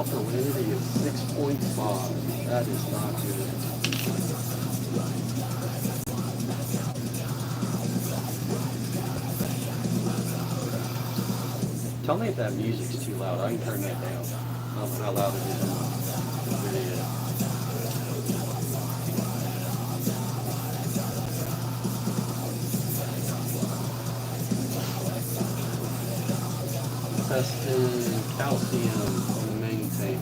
alkalinity is 6.5. That is not good. Tell me if that music's too loud. I can turn that down. I don't know how loud it is on the video. Testing calcium on the main tank.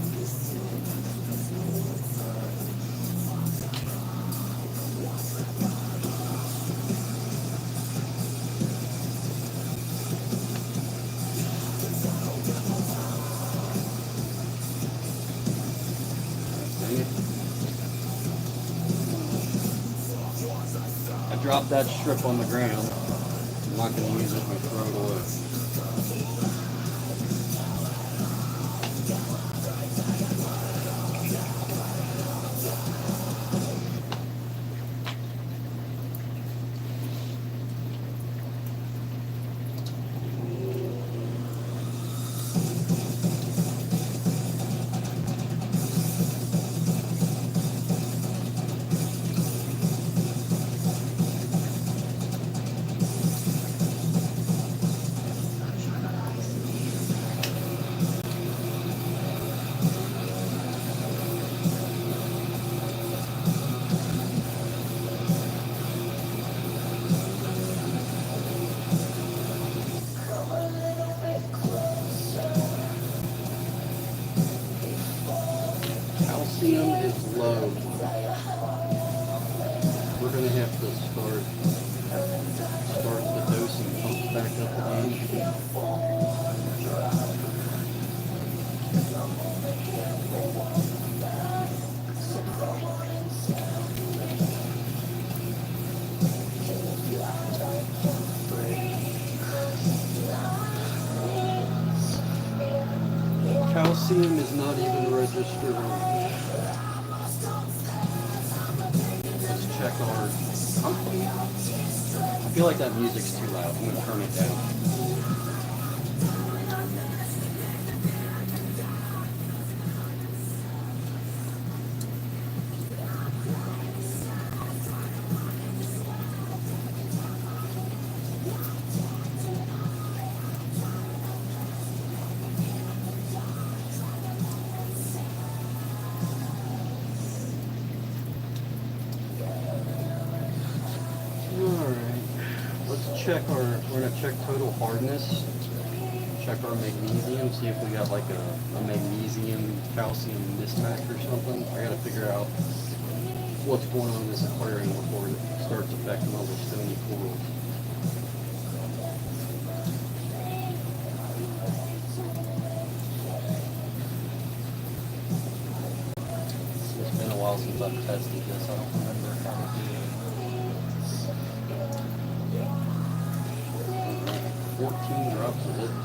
I dropped that strip on the ground. I'm not going to use it and throw it away. Calcium is low. We're going to have to start the dosing pumps back up again. Calcium is not even registered. Let's check our pump. I feel like that music's too loud. I'm going to turn it down. We're going to check total hardness, check our magnesium, see if we got like a magnesium calcium mismatch or something. I got to figure out what's going on in this aquarium before it starts affecting all the stony corals. It's been a while since I've tested this. I don't remember how to do it. 14 drops of this.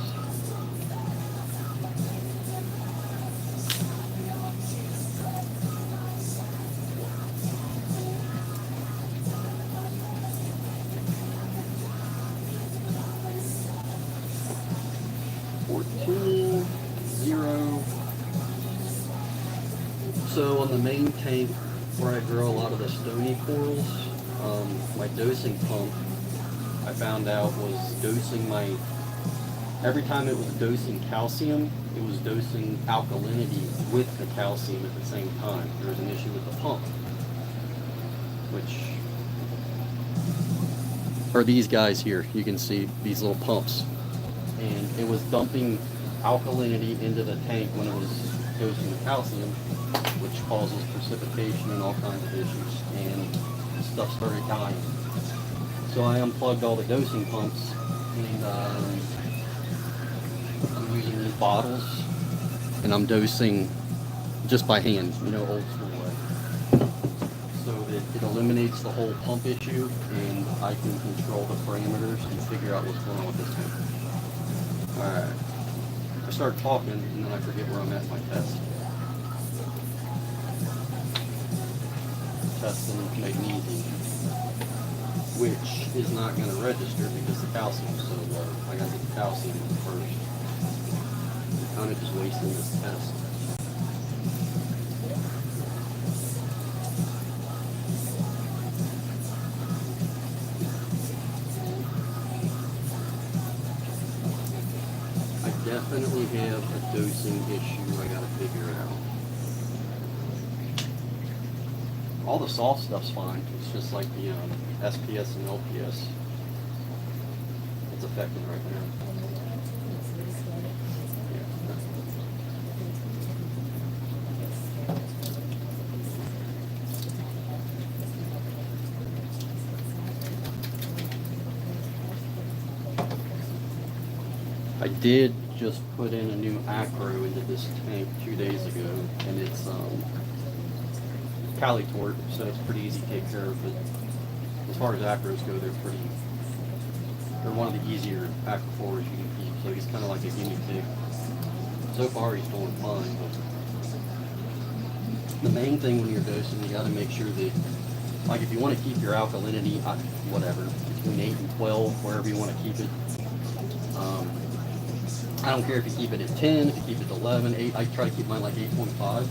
So on the main tank where I grow a lot of the stony corals, my dosing pump I found out was dosing every time it was dosing calcium, it was dosing alkalinity with the calcium at the same time. There was an issue with the pump, which are these guys here. You can see these little pumps, and it was dumping alkalinity into the tank when it was dosing the calcium, which causes precipitation and all kinds of issues, and stuff started dying. So I unplugged all the dosing pumps, and I'm using these bottles, and I'm dosing just by hand, old school way. So it eliminates the whole pump issue, and I can control the parameters and figure out what's going on with this tank. Alright. I start talking, and then I forget where I'm at in my test. Testing magnesium, which is not going to register because the calcium is so low. I got to get the calcium first. I'm kind of just wasting this test. definitely have a dosing issue I gotta figure out. All the soft stuff's fine. It's just like the SPS and LPS. It's affecting right now. I did just put in a new acro into this tank 2 days ago, and it's Calitort, so it's pretty easy to take care of. But as far as acros go, they're one of the easier aquifers you can keep. So he's kind of like a guinea pig. So far, he's doing fine. But the main thing when you're dosing, you got to make sure that, like, if you want to keep your alkalinity, whatever, between 8 and 12, wherever you want to keep it. I don't care if you keep it at 10, if you keep it at 11, 8. I try to keep mine like 8.5.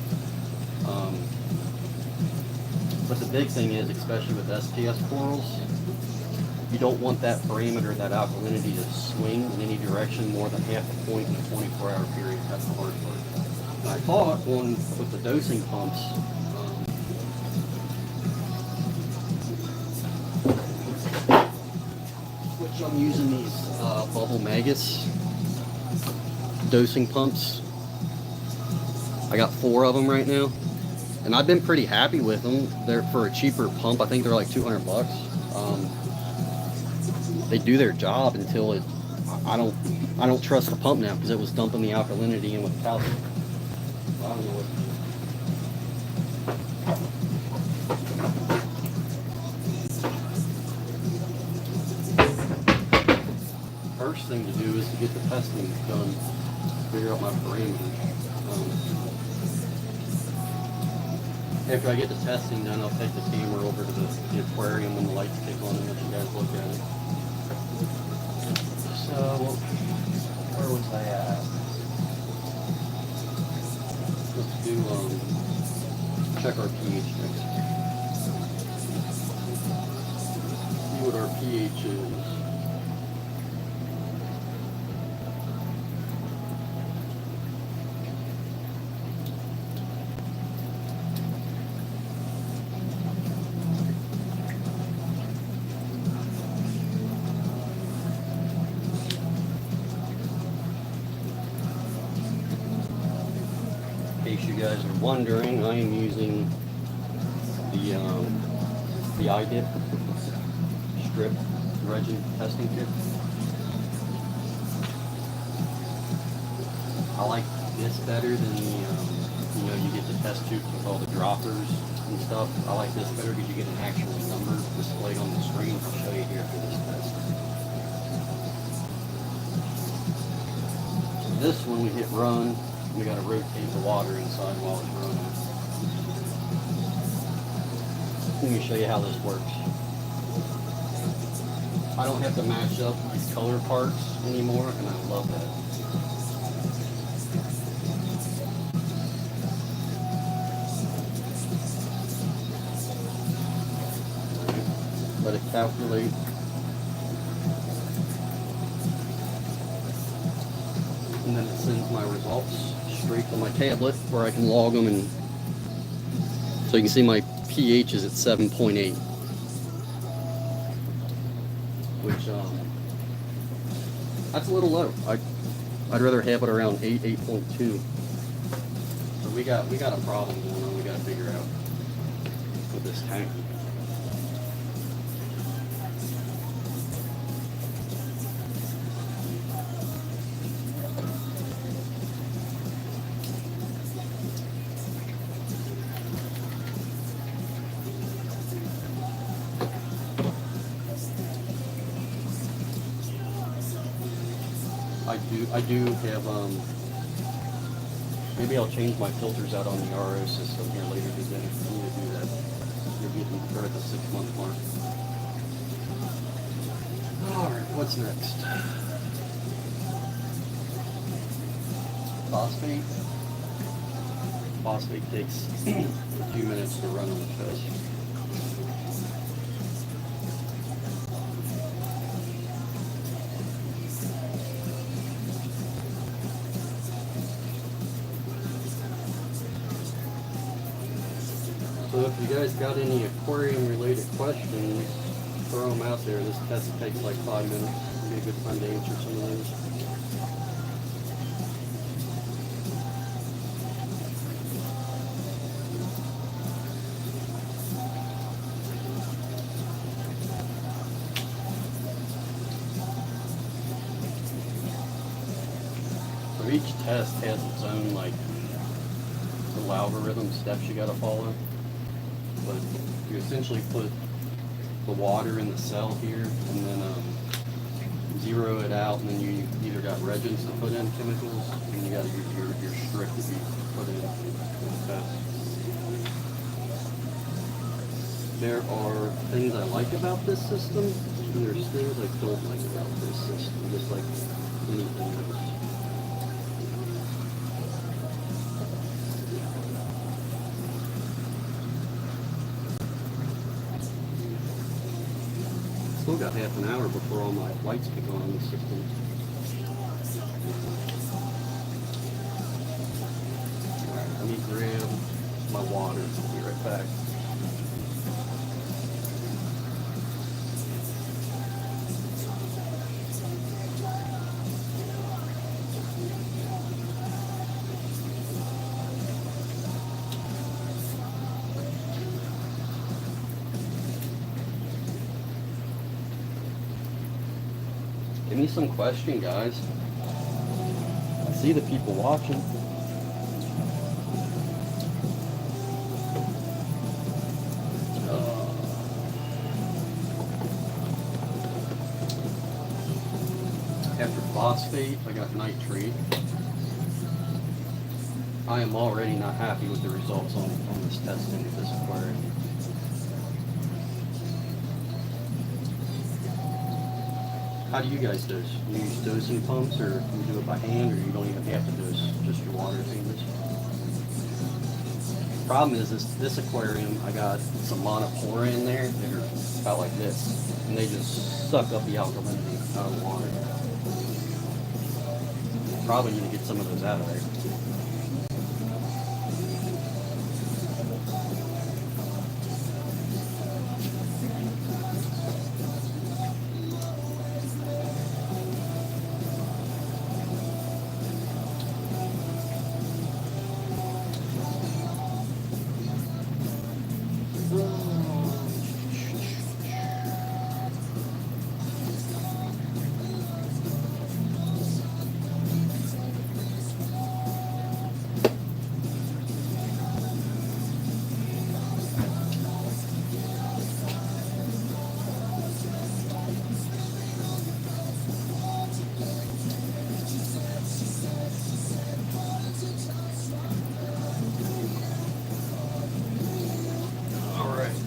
But the big thing is, especially with SPS corals, you don't want that parameter, that alkalinity to swing in any direction more than half a point in a 24-hour period. That's the hard part. And I thought with the dosing pumps, which I'm using these Bubble Magus dosing pumps. I got 4 of them right now, and I've been pretty happy with them. They're for a cheaper pump. I think they're like $200 bucks. They do their job until it. I don't trust the pump now because it was dumping the alkalinity in with calcium. I don't know what to do. First thing to do is to get the testing done. Figure out my parameters. After I get the testing done, I'll take the camera over to the aquarium when the lights kick on and let you guys look at it. So, where was I at? Let's do, check our pH next. See what our pH is. In case you guys are wondering, I am using the iDip strip resin testing kit. I like this better than the you get the test tubes with all the droppers and stuff. I like this better because you get an actual number displayed on the screen. I'll show you here for this test. So this one we hit run. We got to rotate the water inside while it's running. Let me show you how this works. I don't have to match up these color parts anymore, and I love that. Let it calculate. And then it sends my results straight to my tablet where I can log them, and so you can see my pH is at 7.8, which that's a little low. I'd rather have it around 8.2. So we got a problem going on. We got to figure out with this tank. I do have, maybe I'll change my filters out on the RO system here later today. I need to do that. You're getting there at the 6-month mark. Alright, what's next? Phosphate. Phosphate takes a few minutes to run on the test. If you guys got any aquarium related questions, throw them out there. This test takes like 5 minutes. It'll be a good time to answer some of those. So each test has its own like little algorithm steps you gotta follow. But you essentially put the water in the cell here and then zero it out, and then you either got reagents to put in, chemicals, and you got your strict to be put in the test. There are things I like about this system, and there's things I don't like about this system, just like anything else. Still got half an hour before all my lights kick on in the system. Alright, let me grab my water. I'll be right back. Give me some question, guys. I see the people watching. After phosphate, I got nitrate. I am already not happy with the results on this testing of this aquarium. How do you guys dose? Do you use dosing pumps, or do you do it by hand, or you don't even have to dose, just your water fingers? Problem is this aquarium, I got some montipora in there that are about like this, and they just suck up the alkalinity out of the water. Probably need to get some of those out of there.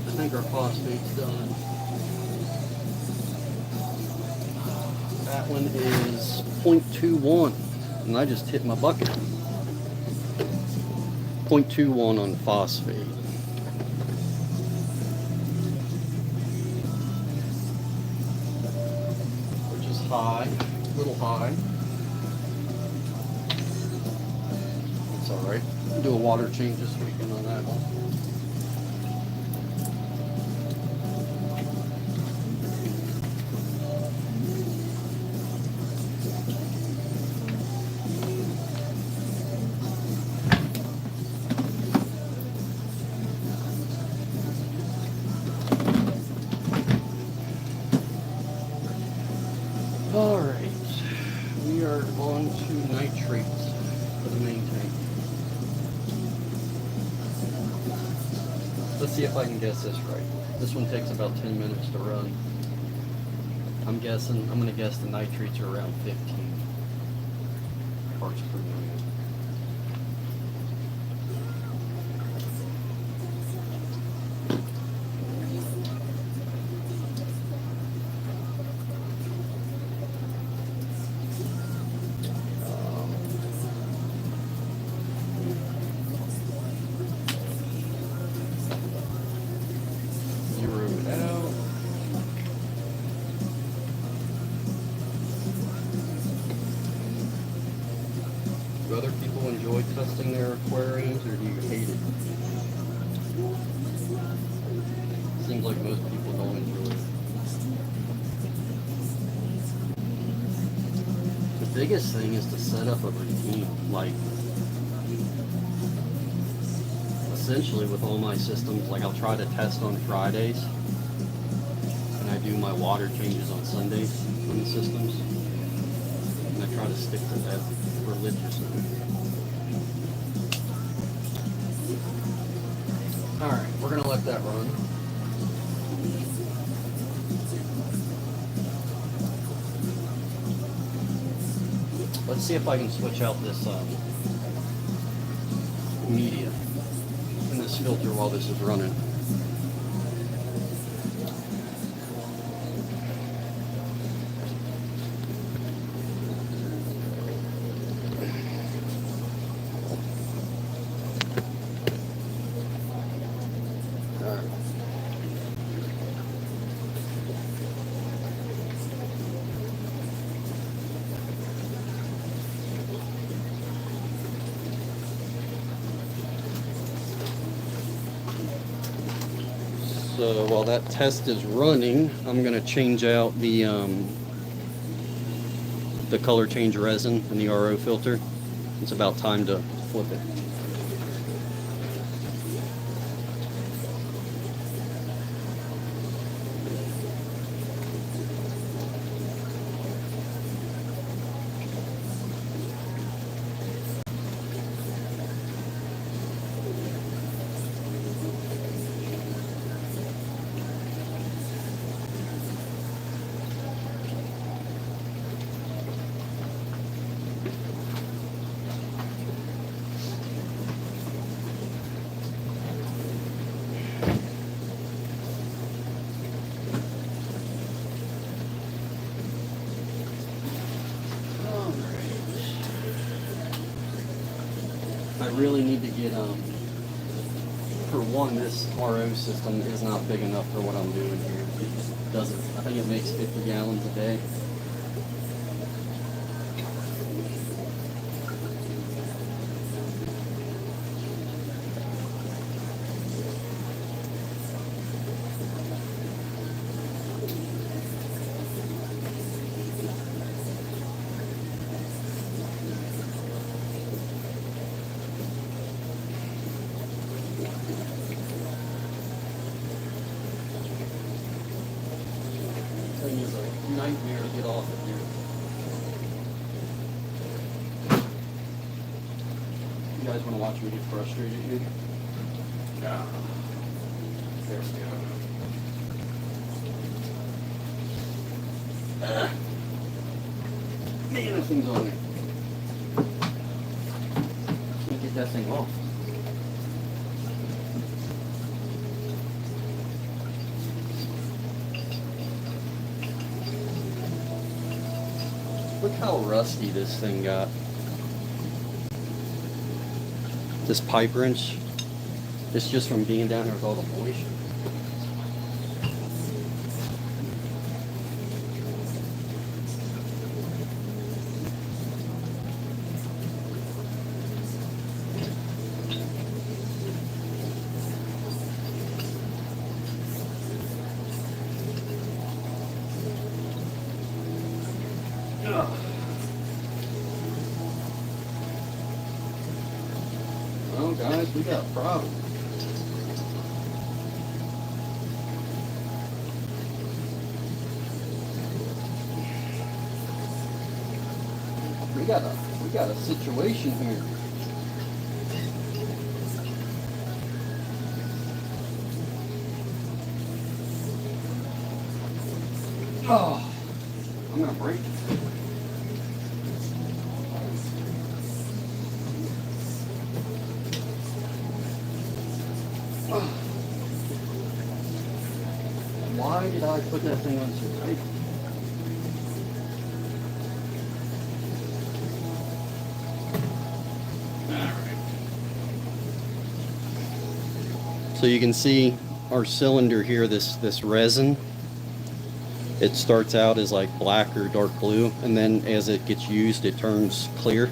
I think our phosphate's done. That one is 0.21, and I just hit my bucket. 0.21 on phosphate. Which is high, a little high. It's alright. Do a water change this weekend on that one. Alright, we are on to nitrates for the main tank. Let's see if I can guess this right. This one takes about 10 minutes to run. I'm going to guess the nitrates are around 15 parts per million. Do other people enjoy testing their aquariums, or do you hate it? seems like most people don't enjoy it. The biggest thing is to set up a routine. Like, essentially with all my systems, like I'll try to test on Fridays, and I do my water changes on Sundays on the systems, and I try to stick to that religiously. Alright, we're gonna let that run. Let's see if I can switch out this media in this filter while this is running. So while that test is running, I'm going to change out the color change resin in the RO filter. It's about time to flip it. I really need to get, for one, this RO system is not big enough for what I'm doing here. It just doesn't, I think it makes 50 gallons a day. Thing is a nightmare to get off of here. You guys want to watch me get frustrated here? Yeah. There we go. Man, this thing's on there. Can't get that thing off. Look how rusty this thing got. This pipe wrench, it's just from being down here with all the moisture. Well, guys, we got a problem. We got a situation here. Oh, I'm gonna break it. Why did I put that thing on so tight? So you can see our cylinder here, this resin, it starts out as like black or dark blue, and then as it gets used it turns clear,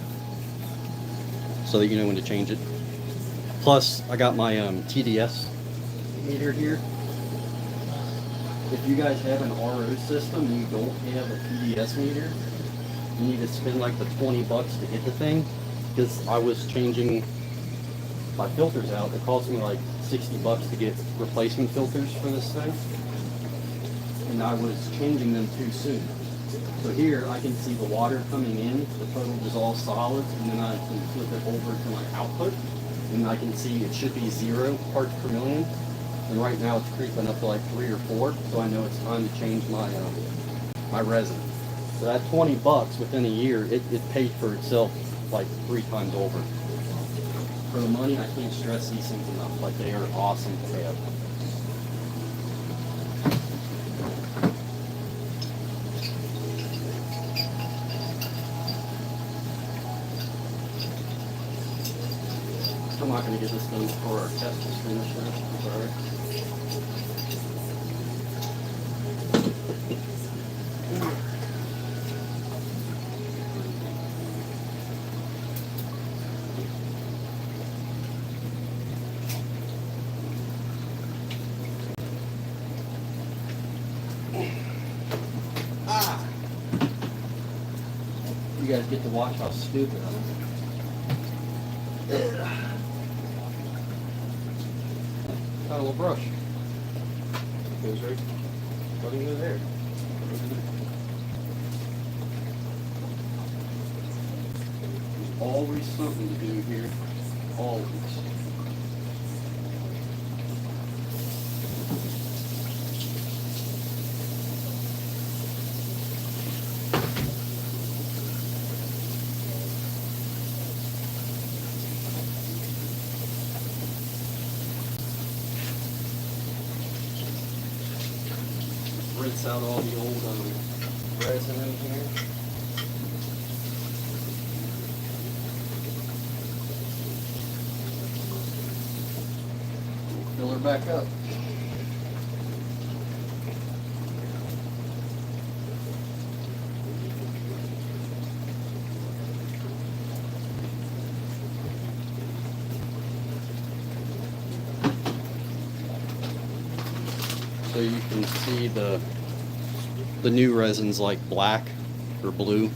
so that you know when to change it. Plus I got my TDS meter here. if you guys have an RO system and you don't have a PDS meter, you need to spend like the 20 bucks to get the thing. Because I was changing my filters out. It cost me like 60 bucks to get replacement filters for this thing. And I was changing them too soon. So here I can see the water coming in, the total dissolved solids, and then I can flip it over to my output. And I can see it should be 0 parts per million. And right now it's creeping up to like 3 or 4. So I know it's time to change my my resin. So that 20 bucks within a year, it paid for itself like 3 times over. For the money, I can't stress these things enough. Like, they are awesome to have. I'm not going to get this done before our test is finished. I'm sorry. You guys get to watch how stupid I am. Got a little brush. Goes right. Let him go there. There's always something to do here. Always. Rinse out all the old resin in here. Fill her back up. So you can see the new resin's like black or blue.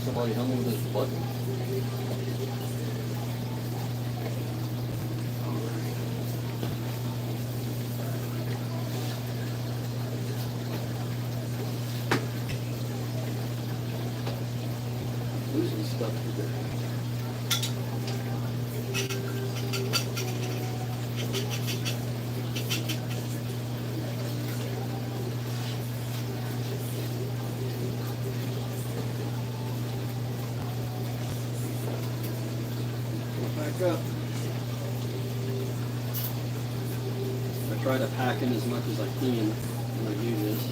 Somebody help me with this button. Losing stuff here. Back up. I try to pack in as much as I can when I do this.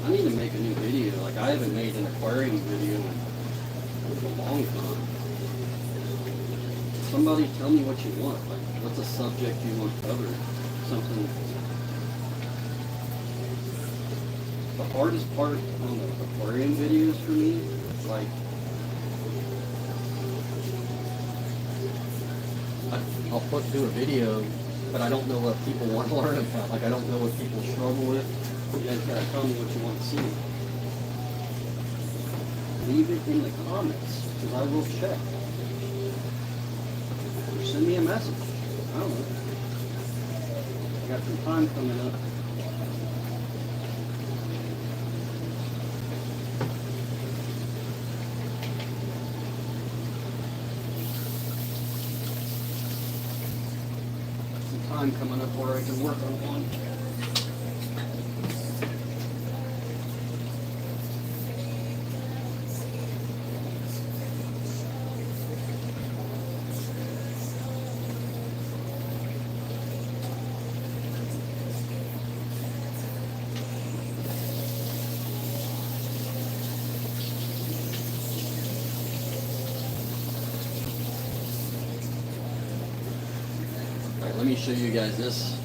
I need to make a new video. Like, I haven't made an aquarium video in a long time. Somebody tell me what you want. Like, what's a subject you want covered? Something. The hardest part on the aquarium videos for me, like, I'll do a video, but I don't know what people want to learn about. Like, I don't know what people struggle with. You guys gotta tell me what you want to see. Leave it in the comments, because I will check. Or send me a message. I don't know. I got some time coming up. Some time coming up where I can work on one. show you guys this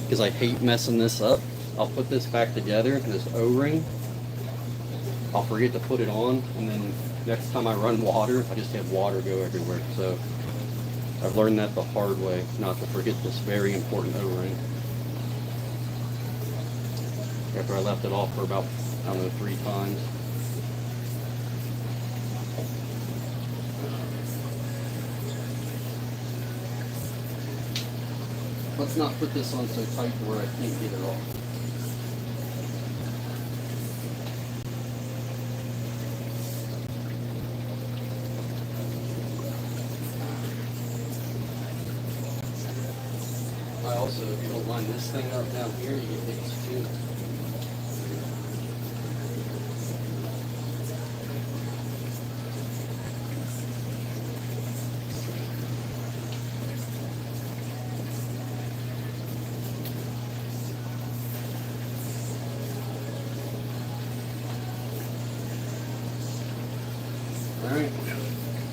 because I hate messing this up. I'll put this back together, this O-ring. I'll forget to put it on, and then next time I run water, I just have water go everywhere. So I've learned that the hard way, not to forget this very important O-ring. After I left it off for about, I don't know, 3 times. Let's not put this on so tight where I can't get it off. Also, if you don't line this thing up down here, you get these too. Alright,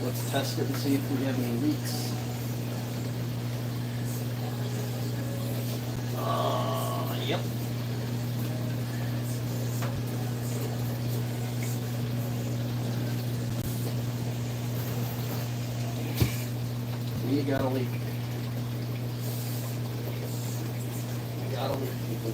let's test it and see if we have any leaks. Yep. You got a leak. You got a leak, people.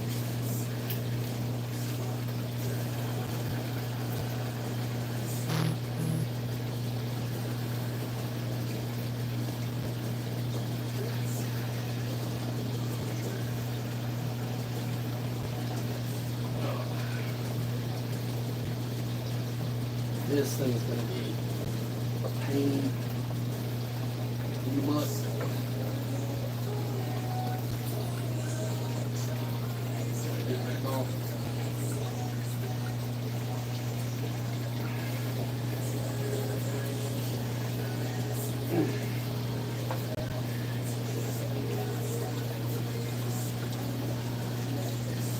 This thing's going to be a pain. You must. Get it back off.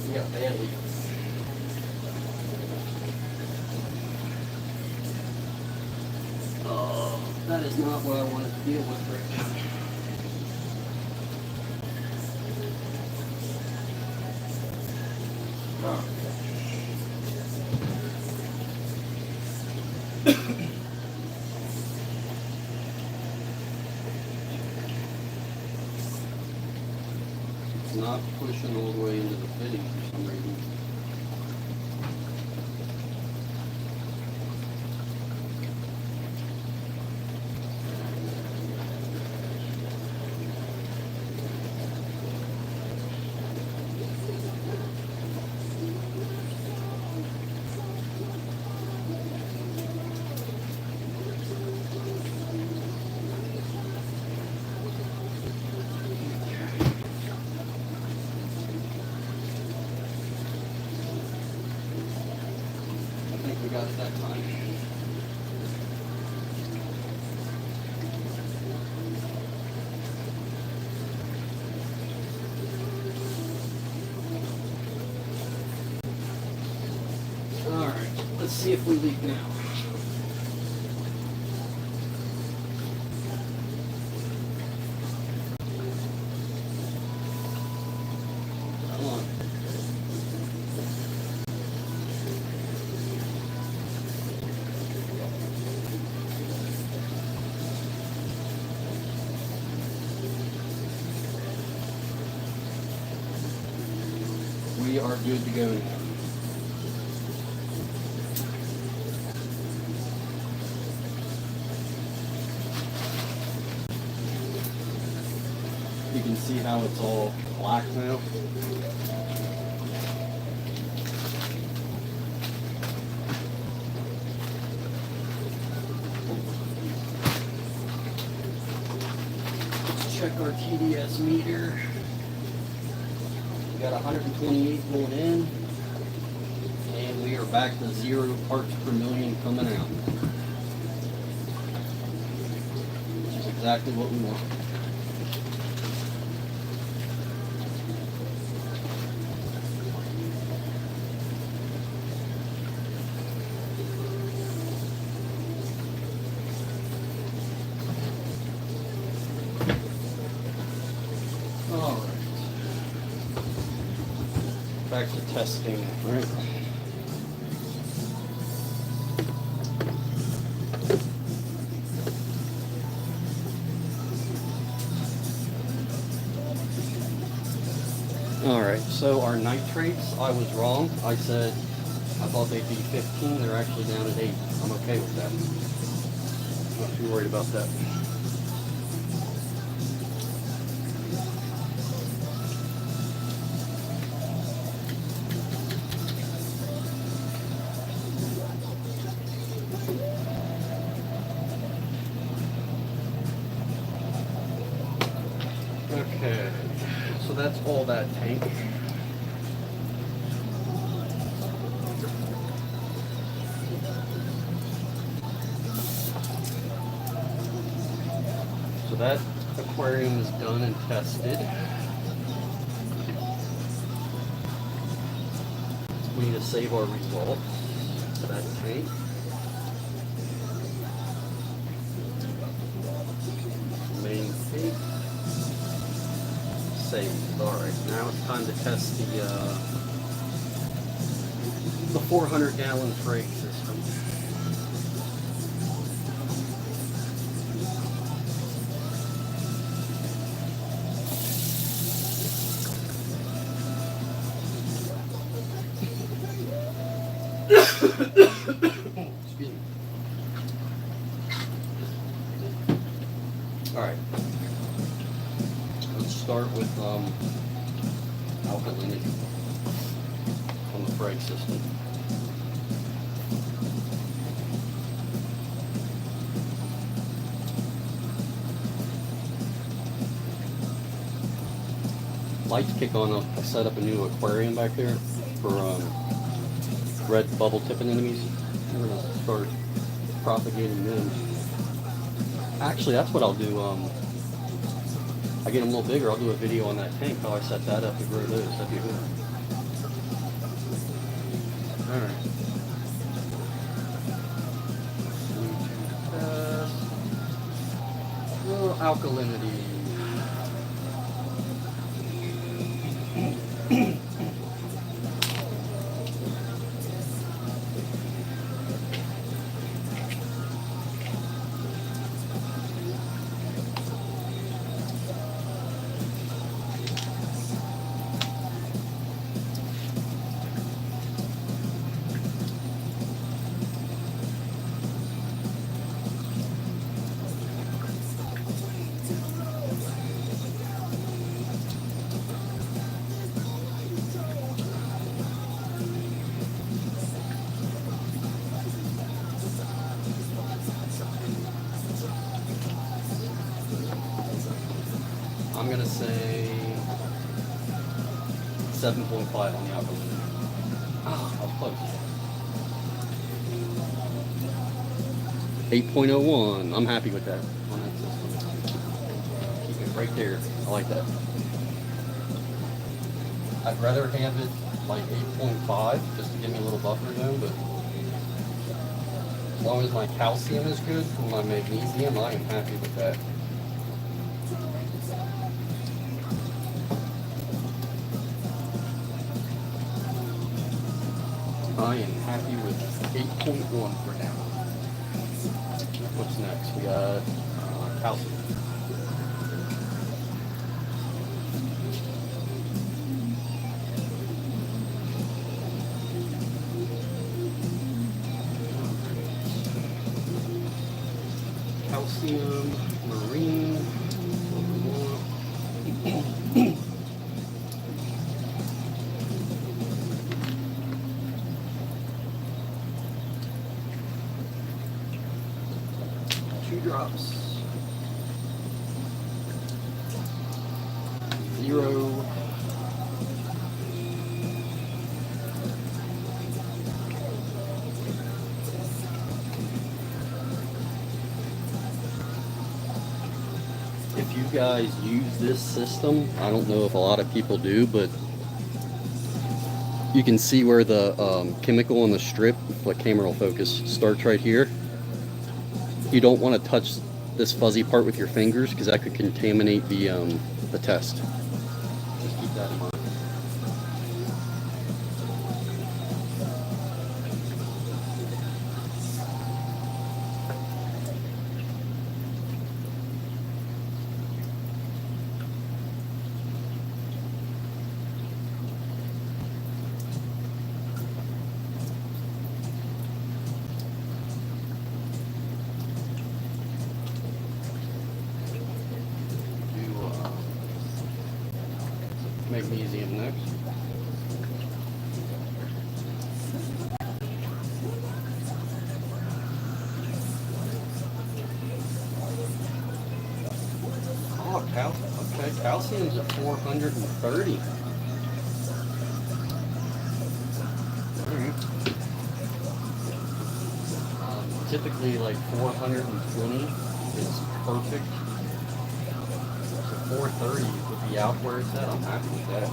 You got bad leaks. That is not what I wanted to deal with right now. It's not pushing all the way into the fitting for some reason. We got it that time. All right, let's see if we leak now. Come on. We are good to go now. You can see how it's all black now. Let's check our TDS meter. Got 128 going in, and we are back to 0 parts per million coming out, which is exactly what we want. back to testing, right? Alright, so our nitrates, I was wrong. I said I thought they'd be 15, they're actually down at 8. I'm okay with that. Not too worried about that. Okay, so that's all that tank. So that aquarium is done and tested. We need to save our results to that tank. Main tank. Saved. Alright, now it's time to test the 400-gallon freight system. Excuse me. Alright. Let's start with alkalinity on the freight system. Lights kick on. I set up a new aquarium back there for red bubble tip anemones. I'm going to start propagating them. Actually, that's what I'll do. I get them a little bigger, I'll do a video on that tank, how I set that up to grow those. That'd be good. Alright. Alkalinity. I'm gonna say 7.5 on the alkalinity. Ah, I was close. 8.01. I'm happy with that on that system. Keep it right there. I like that. I'd rather have it like 8.5 just to give me a little buffer zone, but as long as my calcium is good and my magnesium, I am happy with that. I am happy with 8.1 for now. What's next? We got calcium. Calcium, marine, what we want. 2 drops. 0. If you guys use this system, I don't know if a lot of people do, but you can see where the chemical on the strip, what camera will focus, starts right here. You don't want to touch this fuzzy part with your fingers because that could contaminate the test. Just keep that in mind. Okay, calcium's at 430. Typically like 420 is perfect. So 430 would be out where it's at. I'm happy with that.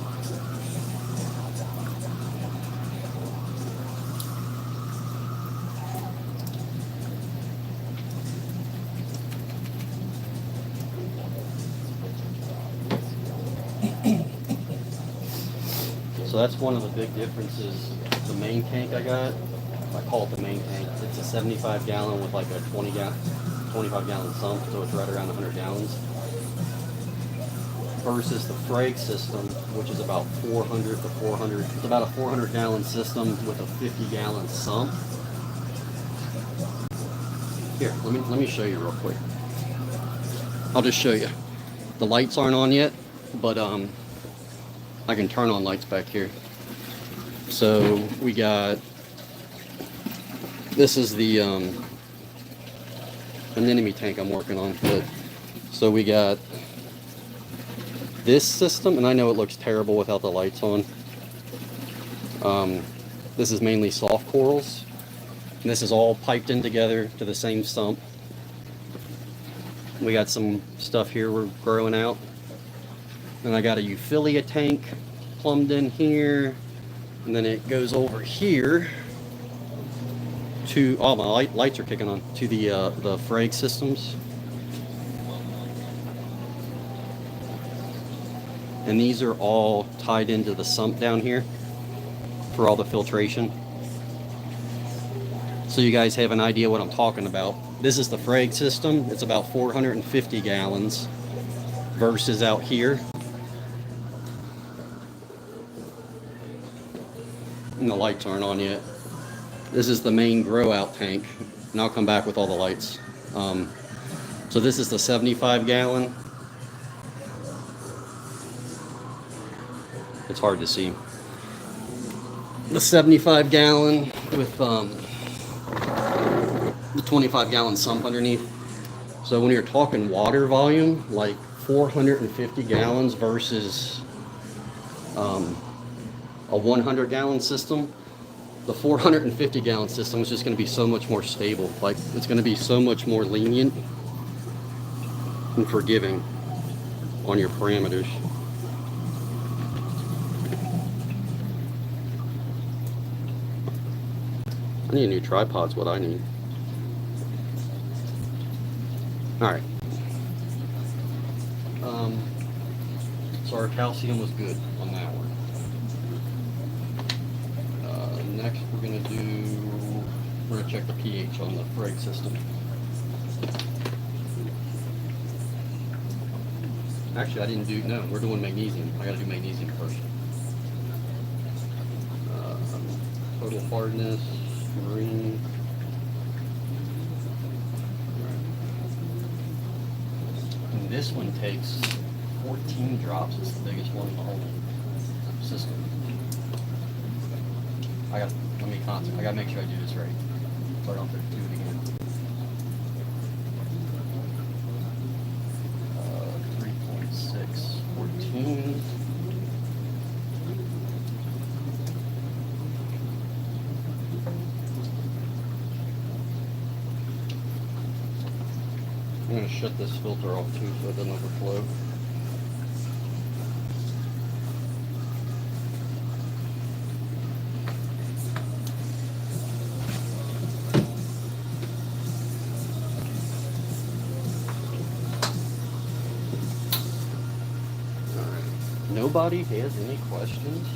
So that's one of the big differences. The main tank I got, I call it the main tank. It's a 75 gallon with like a 25 gallon sump, so it's right around 100 gallons. Versus the Frag system, which is about 400 to 400. It's about a 400 gallon system with a 50 gallon sump. Here, let me show you real quick. I'll just show you. The lights aren't on yet, but I can turn on lights back here. So we got, this is the anemone tank I'm working on. But so we got this system, and I know it looks terrible without the lights on. This is mainly soft corals, and this is all piped in together to the same sump. We got some stuff here we're growing out. And I got a Euphilia tank plumbed in here, and then it goes over here to, oh, my lights are kicking on, to the Frag systems. And these are all tied into the sump down here for all the filtration. So you guys have an idea what I'm talking about. This is the Frag system. It's about 450 gallons versus out here. And the lights aren't on yet. This is the main grow out tank, and I'll come back with all the lights. So this is the 75 gallon. It's hard to see. The 75 gallon with the 25 gallon sump underneath. So when you're talking water volume, like 450 gallons versus a 100 gallon system, the 450 gallon system is just going to be so much more stable. Like, it's going to be so much more lenient and forgiving on your parameters. I need a new tripod's what I need. Alright. So our calcium was good on that one. Next we're going to check the pH on the Frag system. Actually, I didn't do, no, we're doing magnesium. I got to do magnesium first. Total hardness, marine. And this one takes 14 drops. It's the biggest one in the whole system. I gotta make sure I do this right, so I don't have to do it again. 3.6, 14. I'm gonna shut this filter off too so it doesn't overflow. Nobody has any questions?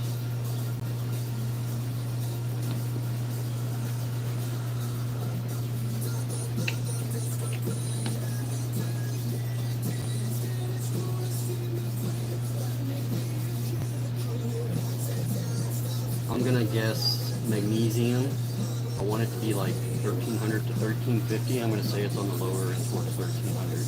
I'm gonna guess magnesium. I want it to be like 1300 to 1350. I'm gonna say it's on the lower end towards 1300.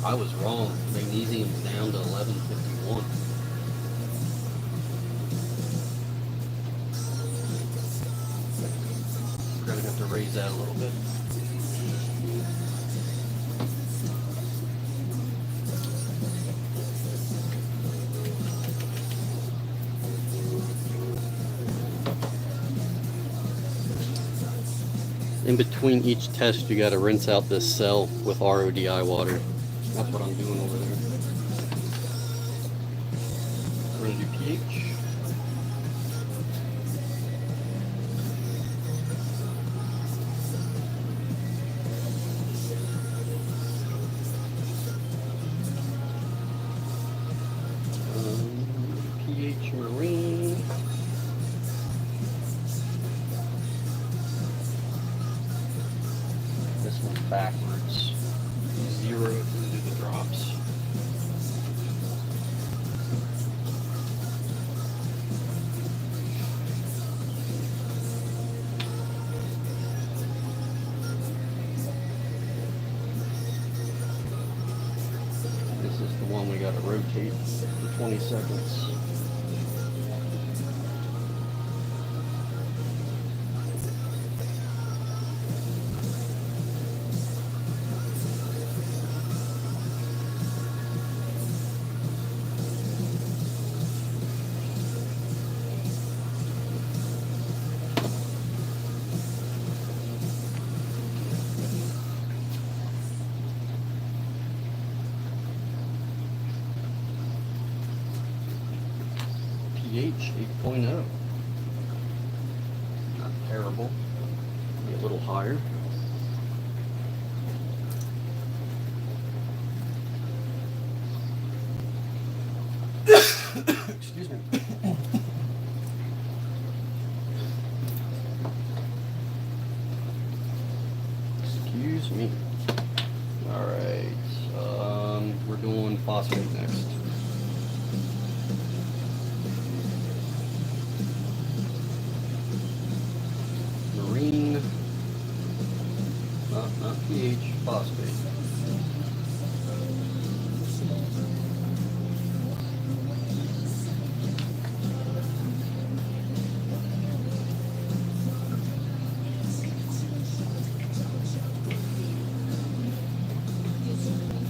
I was wrong. Magnesium's down to 1151. We're gonna have to raise that a little bit. In between each test, you got to rinse out this cell with RODI water. That's what I'm doing over there. We're going to do pH. pH marine. This one's backwards. 0 through the drops. This is the one we got to rotate for 20 seconds. pH 8.0. Not terrible. Be a little higher. Excuse me. Excuse me. All right. We're doing phosphate next. Marine, not pH, phosphate.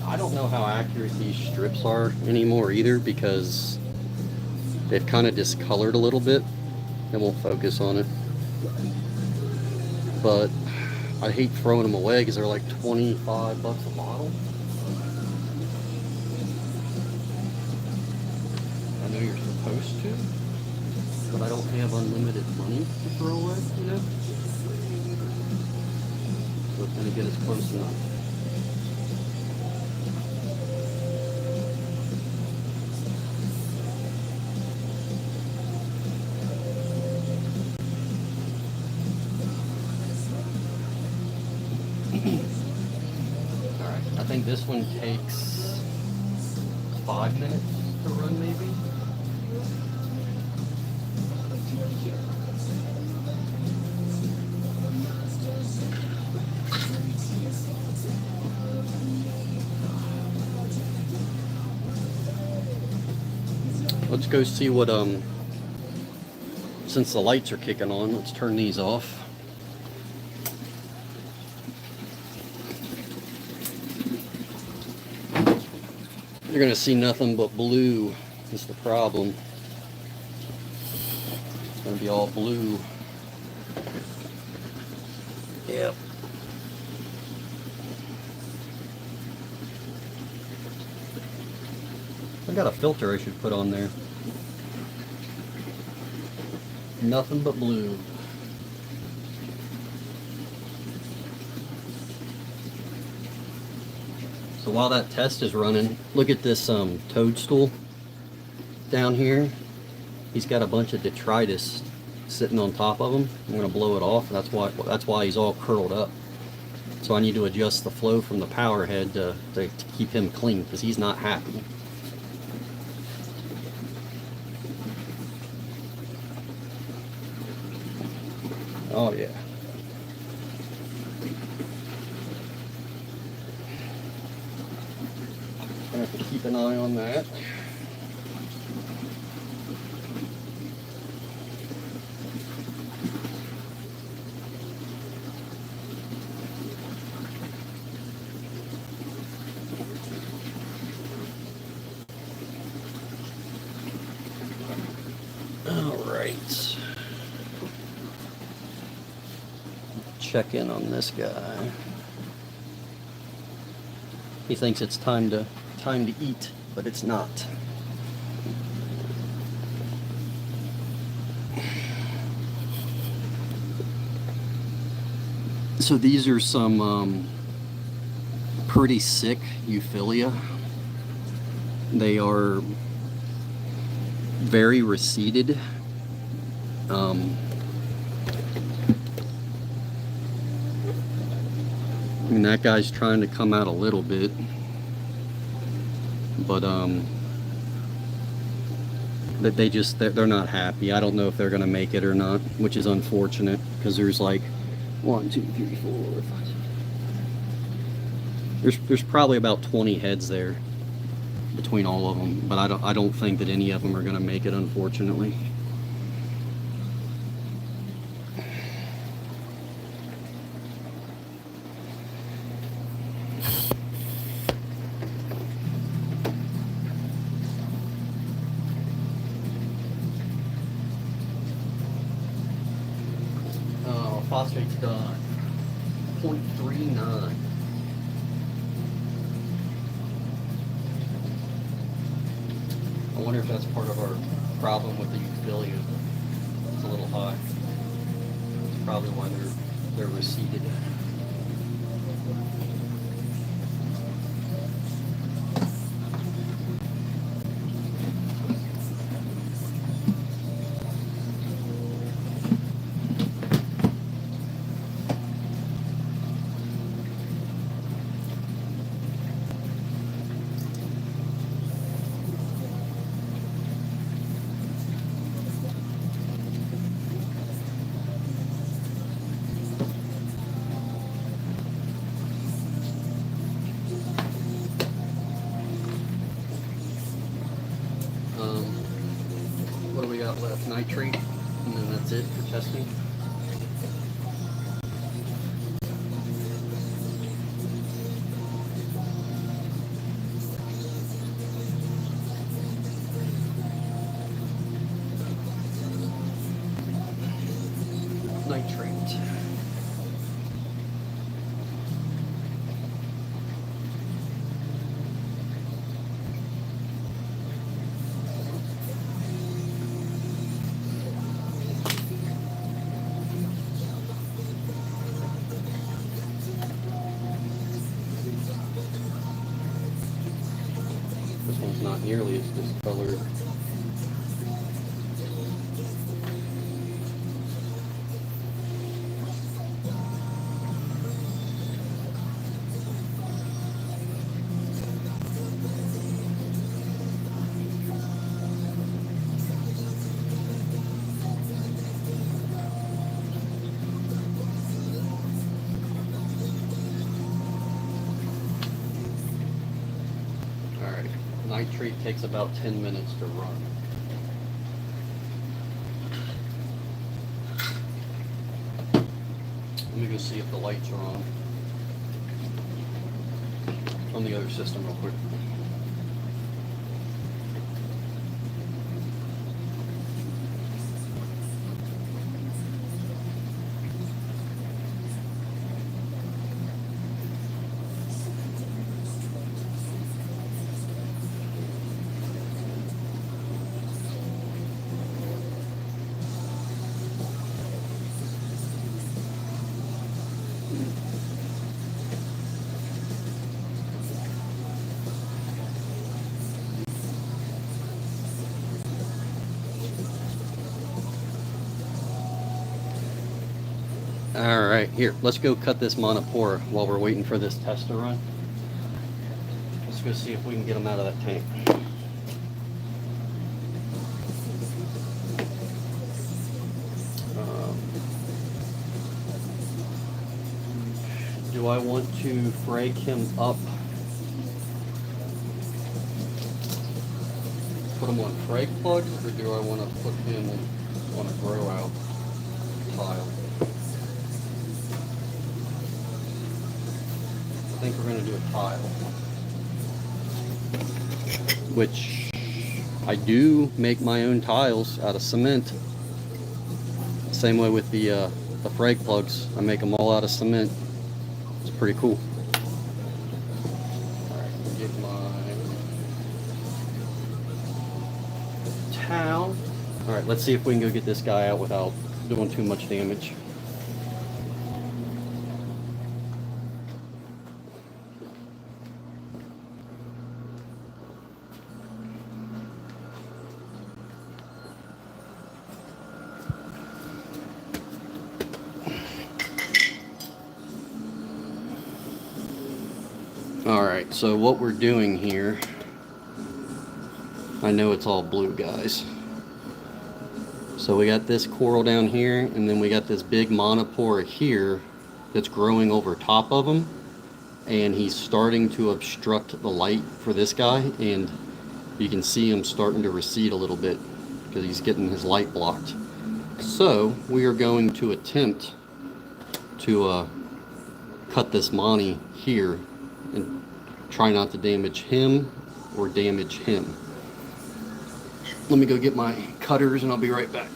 I don't know how accurate these strips are anymore either, because they've kind of discolored a little bit. I won't focus on it. But I hate throwing them away because they're like 25 bucks a bottle. I know you're supposed to, but I don't have unlimited money to throw away, you know? So it's going to get us close enough. Alright, I think this one takes 5 minutes to run, maybe. Let's go see what, since the lights are kicking on, let's turn these off. You're gonna see nothing but blue is the problem. It's gonna be all blue. Yep. I got a filter I should put on there. Nothing but blue. So while that test is running, look at this toadstool down here. He's got a bunch of detritus sitting on top of him. I'm gonna blow it off. That's why he's all curled up. So I need to adjust the flow from the power head to keep him clean, because he's not happy. Oh yeah. keep an eye on that. Alright. Check in on this guy. He thinks it's time to eat, but it's not. So these are some pretty sick Euphilia. They are very receded. I mean, that guy's trying to come out a little bit, but they're not happy. I don't know if they're gonna make it or not, which is unfortunate because there's like 1, 2, 3, 4, 5. There's probably about 20 heads there between all of them, but I don't think that any of them are gonna make it, unfortunately. Phosphate's done. 0.39. I wonder if that's part of our problem with the Euphilia. It's a little high. It's probably why they're receded. What do we got left? Nitrate, and then that's it for testing. Nitrate. This one's not nearly as discolored. Nitrate takes about 10 minutes to run. Let me go see if the lights are on the other system real quick. All right, here, let's go cut this montipora while we're waiting for this test to run. Let's go see if we can get them out of that tank. Do I want to frag him up put him on frag plugs, or do I want to put him on a grow out tile? I think we're going to do a tile. Which I do make my own tiles out of cement. Same way with the frag plugs. I make them all out of cement. It's pretty cool. Alright, get my towel. Alright, let's see if we can go get this guy out without doing too much damage. Alright, so what we're doing here, I know it's all blue, guys. So we got this coral down here, and then we got this big montipora here that's growing over top of him, and he's starting to obstruct the light for this guy, and you can see him starting to recede a little bit because he's getting his light blocked. So we are going to attempt to cut this Monty here and try not to damage him or damage him. Let me go get my cutters and I'll be right back.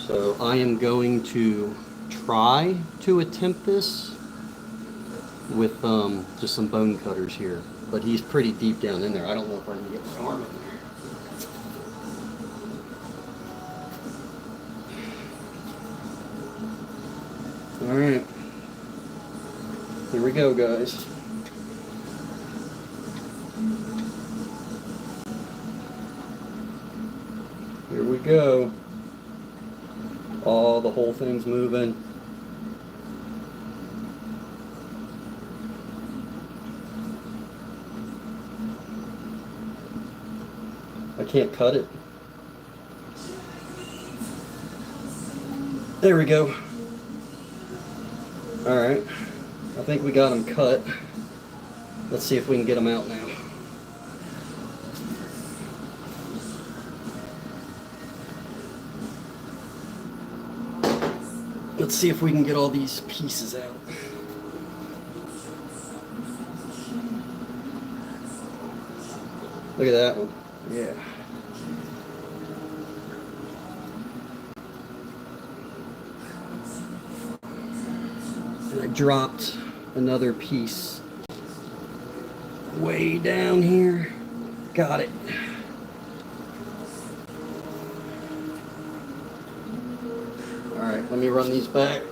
So I am going to try to attempt this with just some bone cutters here, but he's pretty deep down in there. I don't know if I can get my arm in there. All right, here we go, guys. Here we go. Oh, the whole thing's moving. I can't cut it. There we go. Alright. I think we got him cut. Let's see if we can get him out now. Let's see if we can get all these pieces out. Look at that one. Yeah. And I dropped another piece way down here. Got it. Alright, let me run these back.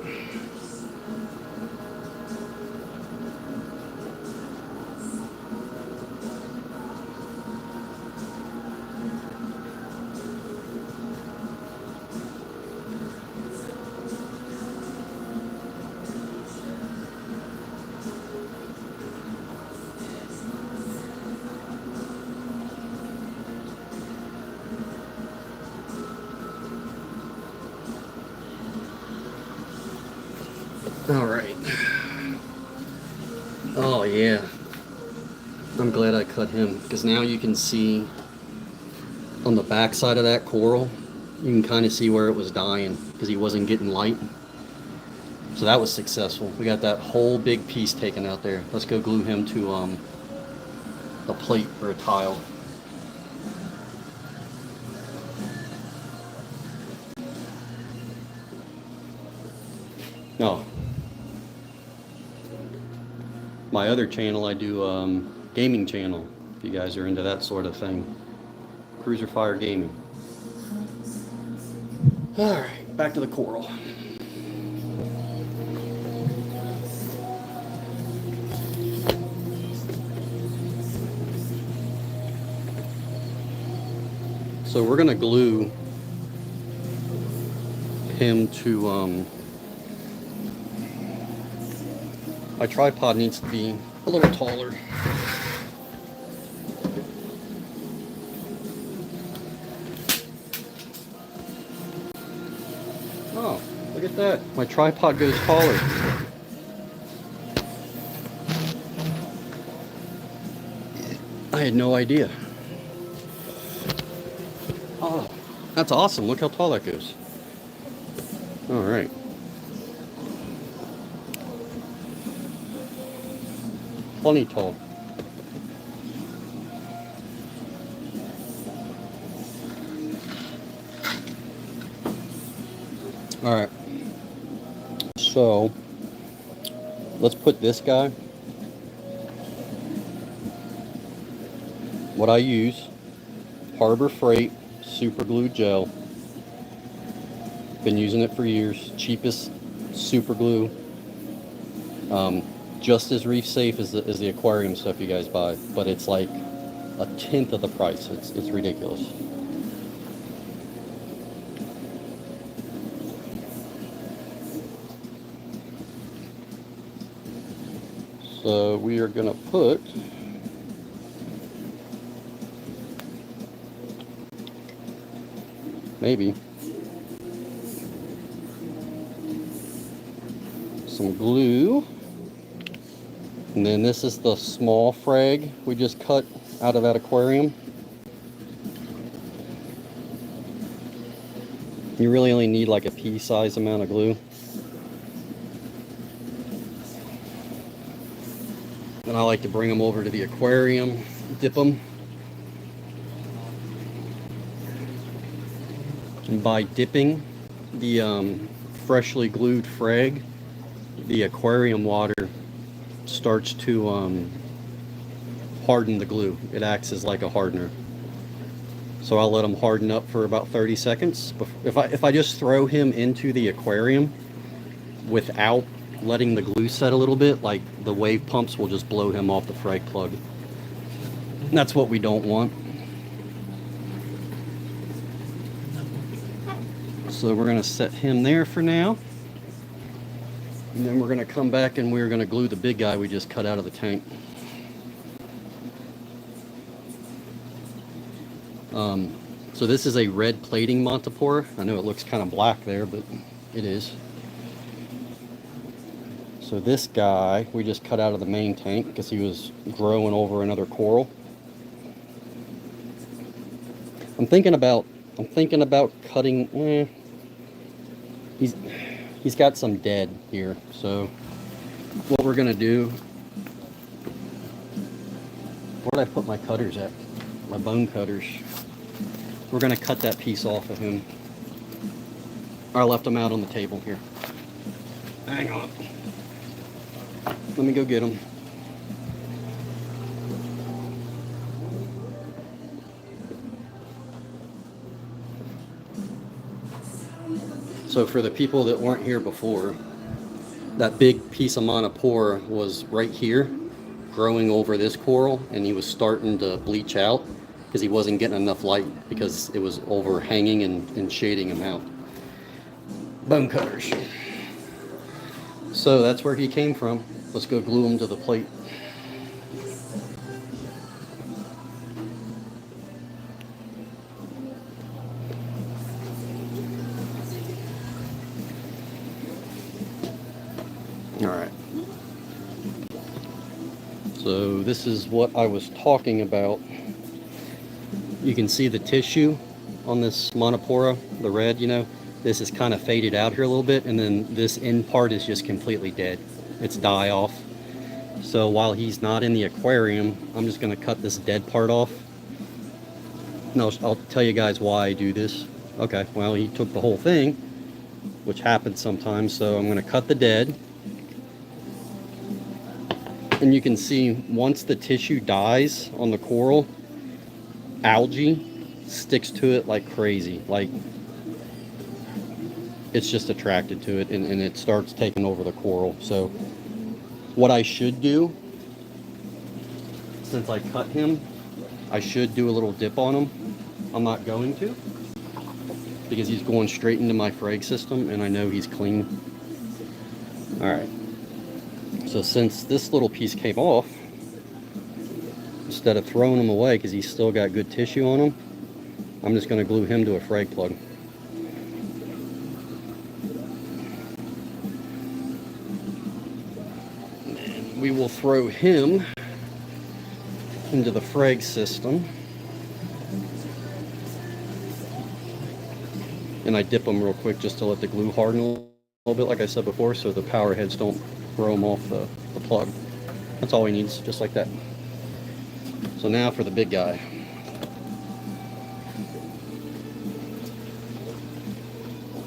Alright. Oh yeah. I'm glad I cut him, because now you can see on the back side of that coral, you can kind of see where it was dying because he wasn't getting light. So that was successful. We got that whole big piece taken out there. Let's go glue him to a plate or a tile. No. My other channel, I do gaming channel, if you guys are into that sort of thing. Cruiser Fire Gaming. Alright, back to the coral. So we're going to glue him to, my tripod needs to be a little taller. Oh, look at that. My tripod goes taller. I had no idea. Oh, that's awesome. Look how tall that goes. All right. Plenty tall. All right. So let's put this guy. What I use, Harbor Freight super glue gel. Been using it for years. Cheapest super glue. Just as reef safe as the aquarium stuff you guys buy, but it's like a tenth of the price. It's ridiculous. So we are gonna put maybe some glue, and then this is the small frag we just cut out of that aquarium. You really only need like a pea-sized amount of glue. And I like to bring them over to the aquarium, dip them. And by dipping the freshly glued frag, the aquarium water starts to harden the glue. It acts as like a hardener. So I'll let them harden up for about 30 seconds. If I just throw him into the aquarium without letting the glue set a little bit, like the wave pumps will just blow him off the frag plug. And that's what we don't want. So we're going to set him there for now. And then we're going to come back and we're going to glue the big guy we just cut out of the tank. So this is a red plating montipora. I know it looks kind of black there, but it is. So this guy we just cut out of the main tank because he was growing over another coral. I'm thinking about cutting. He's got some dead here. So what we're gonna do? Where did I put my cutters at? My bone cutters. We're gonna cut that piece off of him. I left them out on the table here. Hang on. Let me go get them. So for the people that weren't here before, that big piece of montipora was right here, growing over this coral, and he was starting to bleach out because he wasn't getting enough light because it was overhanging and shading him out. Bone cutters. So that's where he came from. Let's go glue him to the plate. All right. So this is what I was talking about. You can see the tissue on this montipora, the red, you know. This is kind of faded out here a little bit, and then this end part is just completely dead. It's die off. So while he's not in the aquarium, I'm just going to cut this dead part off. No, I'll tell you guys why I do this. Okay, well, he took the whole thing, which happens sometimes, so I'm going to cut the dead. And you can see once the tissue dies on the coral, algae sticks to it like crazy. Like, it's just attracted to it, and it starts taking over the coral. So what I should do, since I cut him, I should do a little dip on him. I'm not going to, because he's going straight into my frag system, and I know he's clean. All right. So since this little piece came off, instead of throwing him away because he's still got good tissue on him, I'm just going to glue him to a frag plug. we will throw him into the frag system. And I dip them real quick just to let the glue harden a little bit, like I said before, so the power heads don't throw them off the plug. That's all he needs, just like that. So now for the big guy.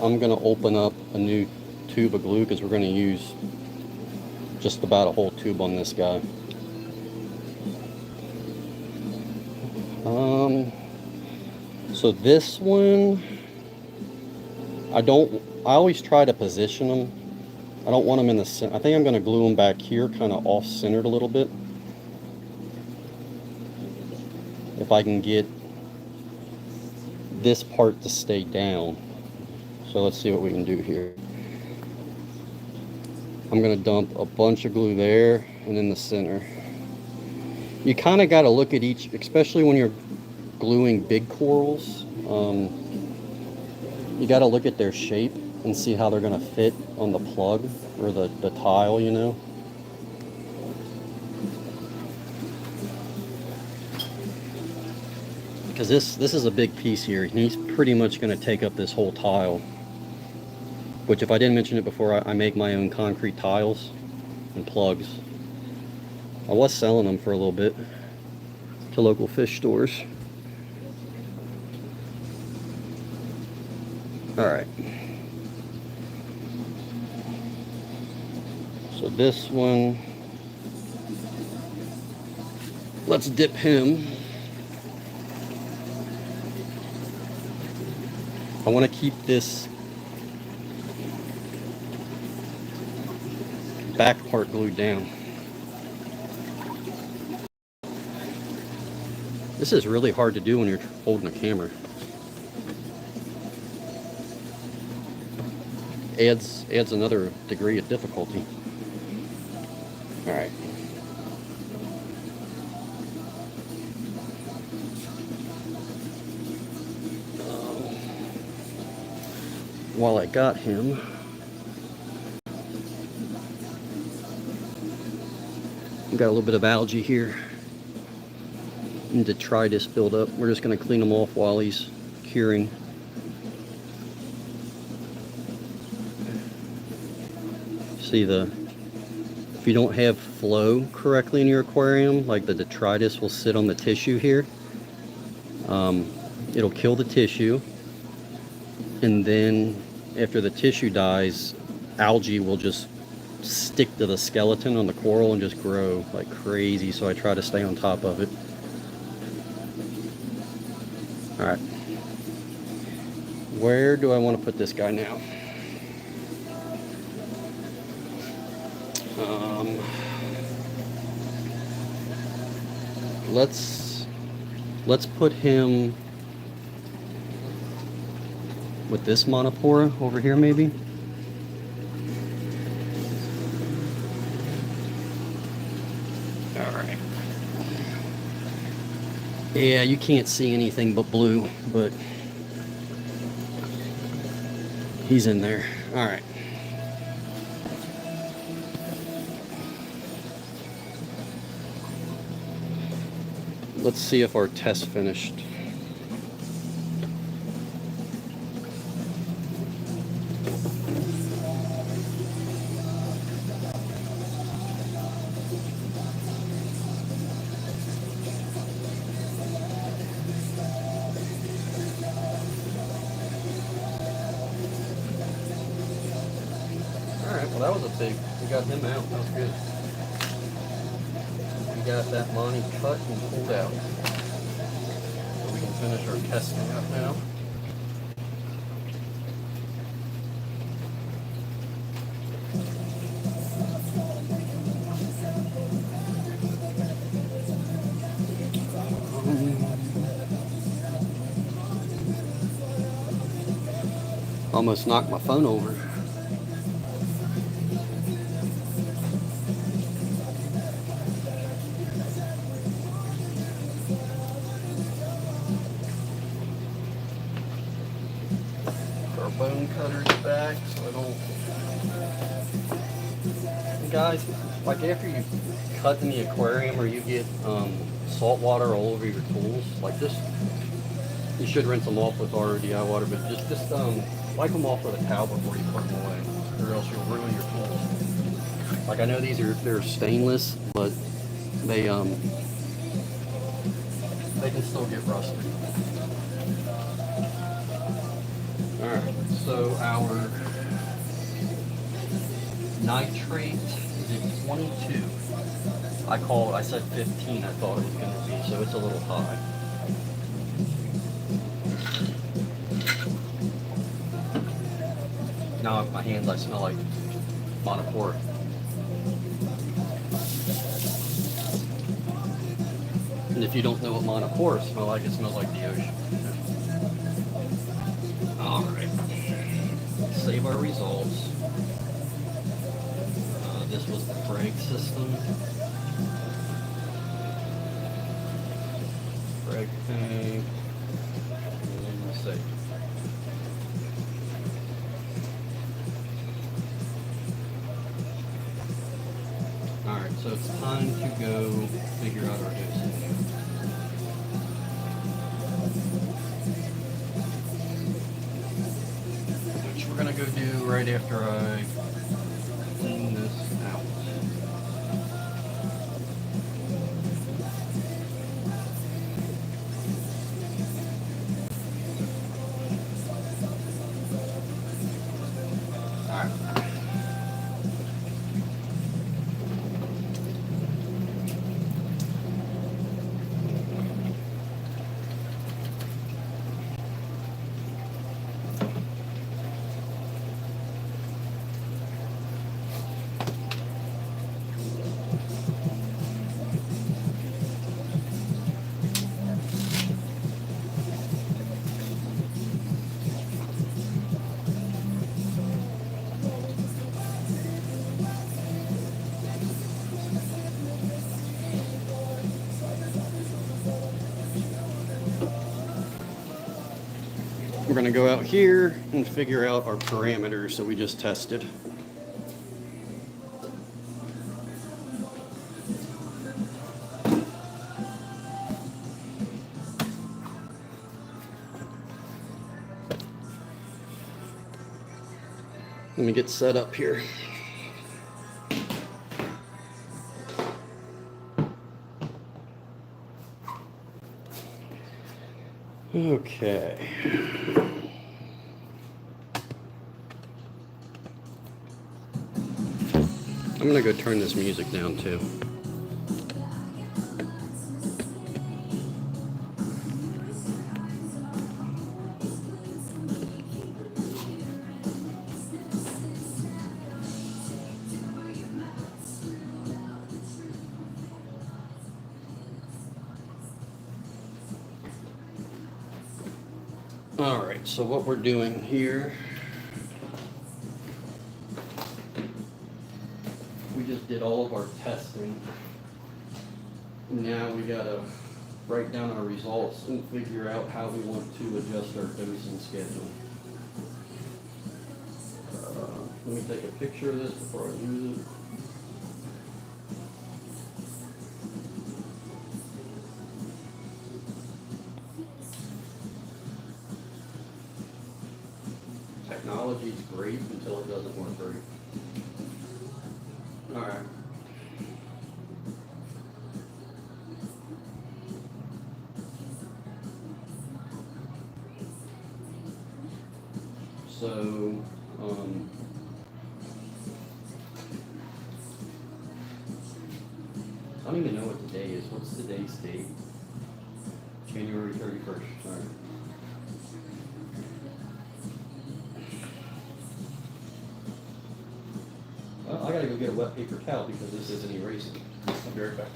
I'm going to open up a new tube of glue because we're going to use just about a whole tube on this guy. So this one, I always try to position them. I don't want them in the center. I think I'm going to glue them back here, kind of off-centered a little bit. If I can get this part to stay down. So let's see what we can do here. I'm going to dump a bunch of glue there and in the center. You kind of got to look at each, especially when you're gluing big corals. You got to look at their shape and see how they're going to fit on the plug or the tile, you know. Because this is a big piece here. He's pretty much going to take up this whole tile. Which, if I didn't mention it before, I make my own concrete tiles and plugs. I was selling them for a little bit to local fish stores. Alright. So this one, let's dip him. I want to keep this back part glued down. This is really hard to do when you're holding a camera. Adds another degree of difficulty. All right. While I got him, got a little bit of algae here and detritus build up. We're just going to clean them off while he's curing. See, if you don't have flow correctly in your aquarium, like the detritus will sit on the tissue here. It'll kill the tissue, and then after the tissue dies, algae will just stick to the skeleton on the coral and just grow like crazy, so I try to stay on top of it. Alright. Where do I want to put this guy now? Let's put him with this montipora over here, maybe. All right. Yeah, you can't see anything but blue, but he's in there. All right. Let's see if our test finished. Alright, well that was a big, we got him out, that was good. We got that Monty cut and pulled out. So we can finish our testing up now. Almost knocked my phone over. Our bone cutter's back, so I don't... Hey guys. Like after you cut in the aquarium or you get salt water all over your tools, like this, you should rinse them off with RODI water, but just wipe them off with a towel before you put them away, or else you'll ruin your tools. Like I know they're stainless, but they can still get rusty. All right, so our nitrate is at 22. I said 15, I thought it was going to be, so it's a little high. Now with my hands, I smell like montipora. And if you don't know what montipora smells like, it smells like the ocean. All right, save our results. This was the brake system. Brake tank. And save. Alright, so it's time to go figure out our dosage. Which we're going to go do right after I clean this out. Alright. We're going to go out here and figure out our parameters that we just tested. Let me get set up here. Okay. I'm gonna go turn this music down too. All right, so what we're doing here, we just did all of our testing. Now we gotta write down our results and figure out how we want to adjust our dosing schedule. Let me take a picture of this before I use it. Technology is great until it doesn't work great. All right. So, I don't even know what the day is. What's today's date? January 31st. All right. Well, I gotta go get a wet paper towel because this isn't erasing. I'll be right back.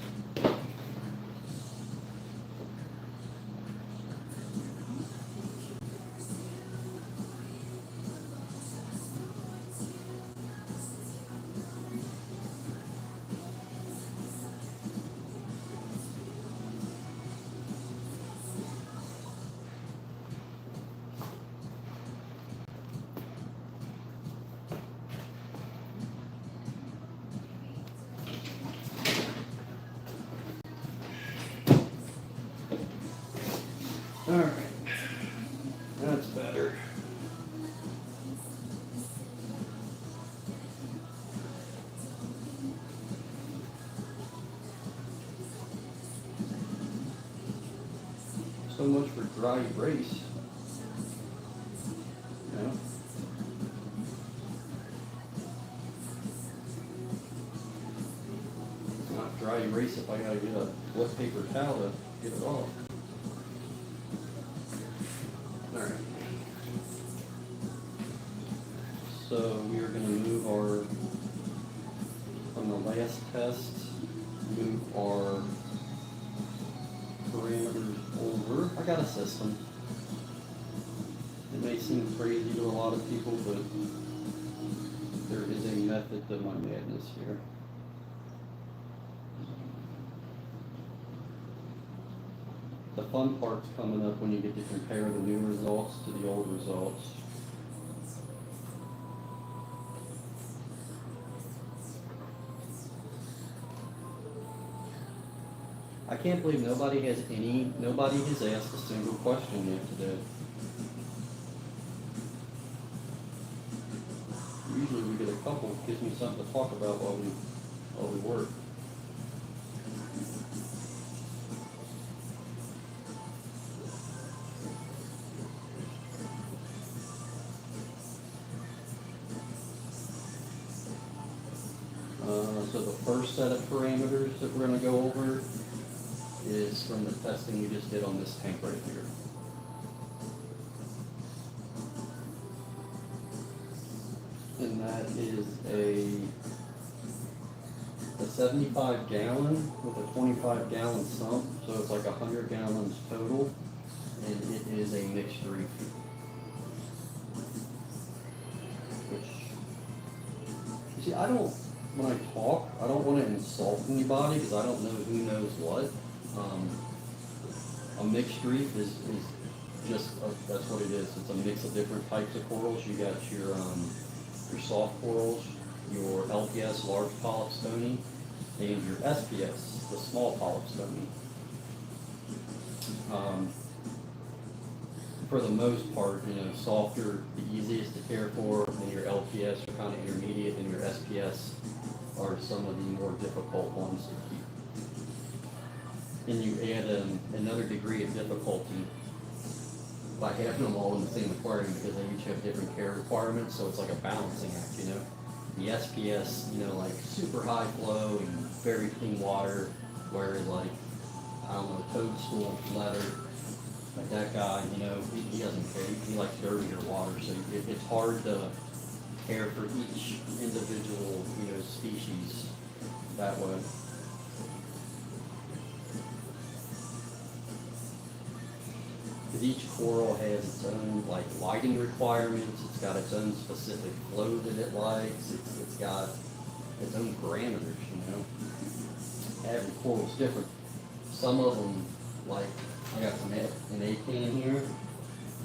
so much for dry erase. You know? It's not dry erase if I gotta get a wet paper towel to get it off. Alright. So we are gonna move our, from the last test, move our parameters over. I got a system. It may seem crazy to a lot of people, but there is a method to my madness here. The fun part's coming up when you get to compare the new results to the old results. I can't believe nobody has asked a single question yet today. Usually we get a couple, gives me something to talk about while we work. So the first set of parameters that we're going to go over is from the testing we just did on this tank right here. And that is a 75 gallon with a 25 gallon sump, so it's like 100 gallons total, and it is a mixed reef. Which, you see, when I talk, I don't want to insult anybody because I don't know who knows what. A mixed reef is just, that's what it is. It's a mix of different types of corals. You got your soft corals, your LPS, large polyp stony, and your SPS, the small polyp stony. For the most part, softer, the easiest to care for, and your LPS are kind of intermediate, and your SPS are some of the more difficult ones to keep. And you add another degree of difficulty by having them all in the same aquarium because they each have different care requirements, so it's like a balancing act, The SPS, like super high flow and very clean water, whereas like, I don't know, toadstool, leather, like that guy, he doesn't care. He likes dirtier water, so it's hard to care for each individual, species that way. Because each coral has its own lighting requirements. It's got its own specific flow that it likes. It's got its own parameters. Every coral's different. Some of them, like I got an acan here,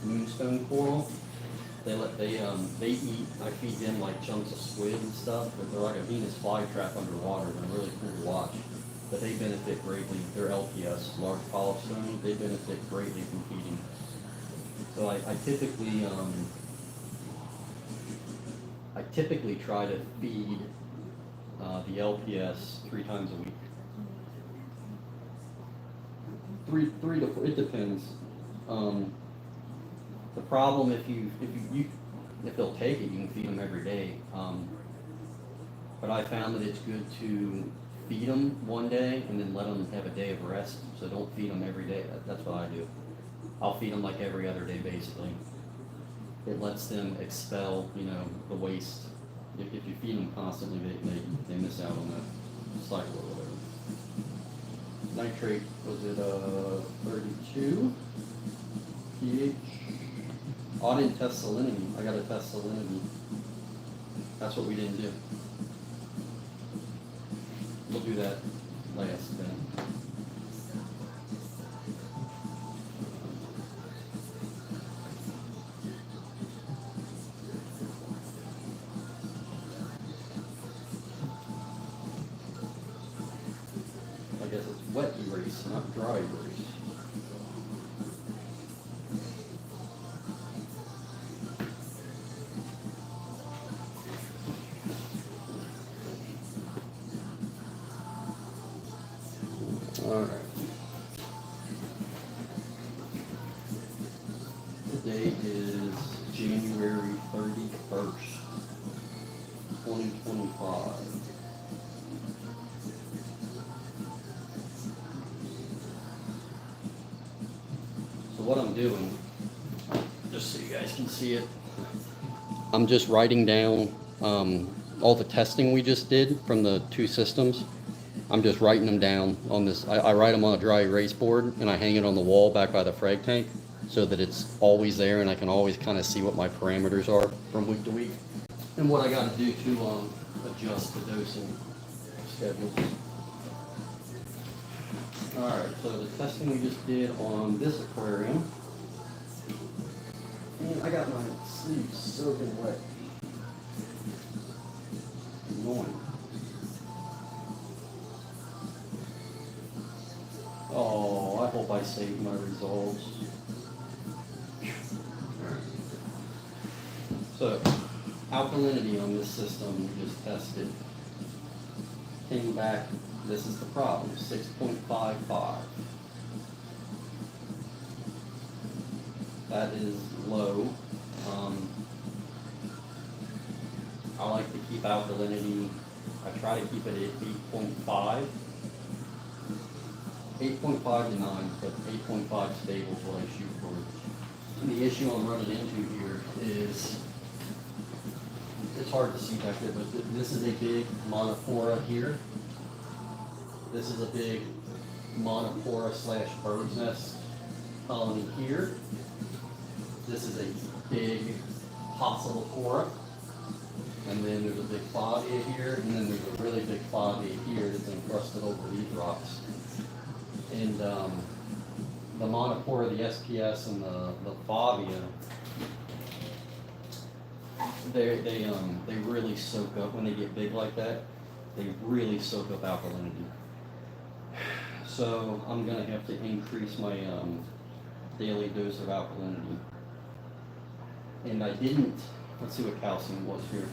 moonstone coral. They eat. I feed them like chunks of squid and stuff, but they're like a Venus flytrap underwater. They're really cool to watch. But they benefit greatly. They're LPS, large polyp stony. They benefit greatly from feeding. So I typically try to feed the LPS 3 times a week. 3 to 4. It depends. The problem if they'll take it, you can feed them every day. But I found that it's good to feed them one day and then let them have a day of rest. So don't feed them every day. That's what I do. I'll feed them like every other day, basically. It lets them expel, the waste. If you feed them constantly, they miss out on that cycle or whatever. Nitrate was at 32 pH. Oh, I didn't test salinity. I got to test salinity. That's what we didn't do. We'll do that last then. I guess it's wet erase, not dry erase. Alright. So what I'm doing, just so you guys can see it, I'm just writing down all the testing we just did from the two systems. I'm just writing them down on this. I write them on a dry erase board and I hang it on the wall back by the frag tank so that it's always there and I can always kind of see what my parameters are from week to week and what I got to do to adjust the dosing schedules. Alright, so the testing we just did on this aquarium. And I got my sleeves soaking wet. Annoying. Oh, I hope I saved my results. So, alkalinity on this system we just tested came back, this is the problem, 6.55. That is low. I like to keep alkalinity, I try to keep it at 8.5. 8.5 to 9, but 8.5 stable is what I shoot for. And the issue I'm running into here is, it's hard to see back there, but this is a big montipora here. This is a big montipora slash bird's nest colony here. This is a big Pocillopora. And then there's a big fovea here, and then there's a really big fovea here that's encrusted over these rocks. And the montipora, the SPS, and the fovea, they really soak up when they get big like that. They really soak up alkalinity. So I'm gonna have to increase my daily dose of alkalinity. And I didn't. Let's see what calcium was here.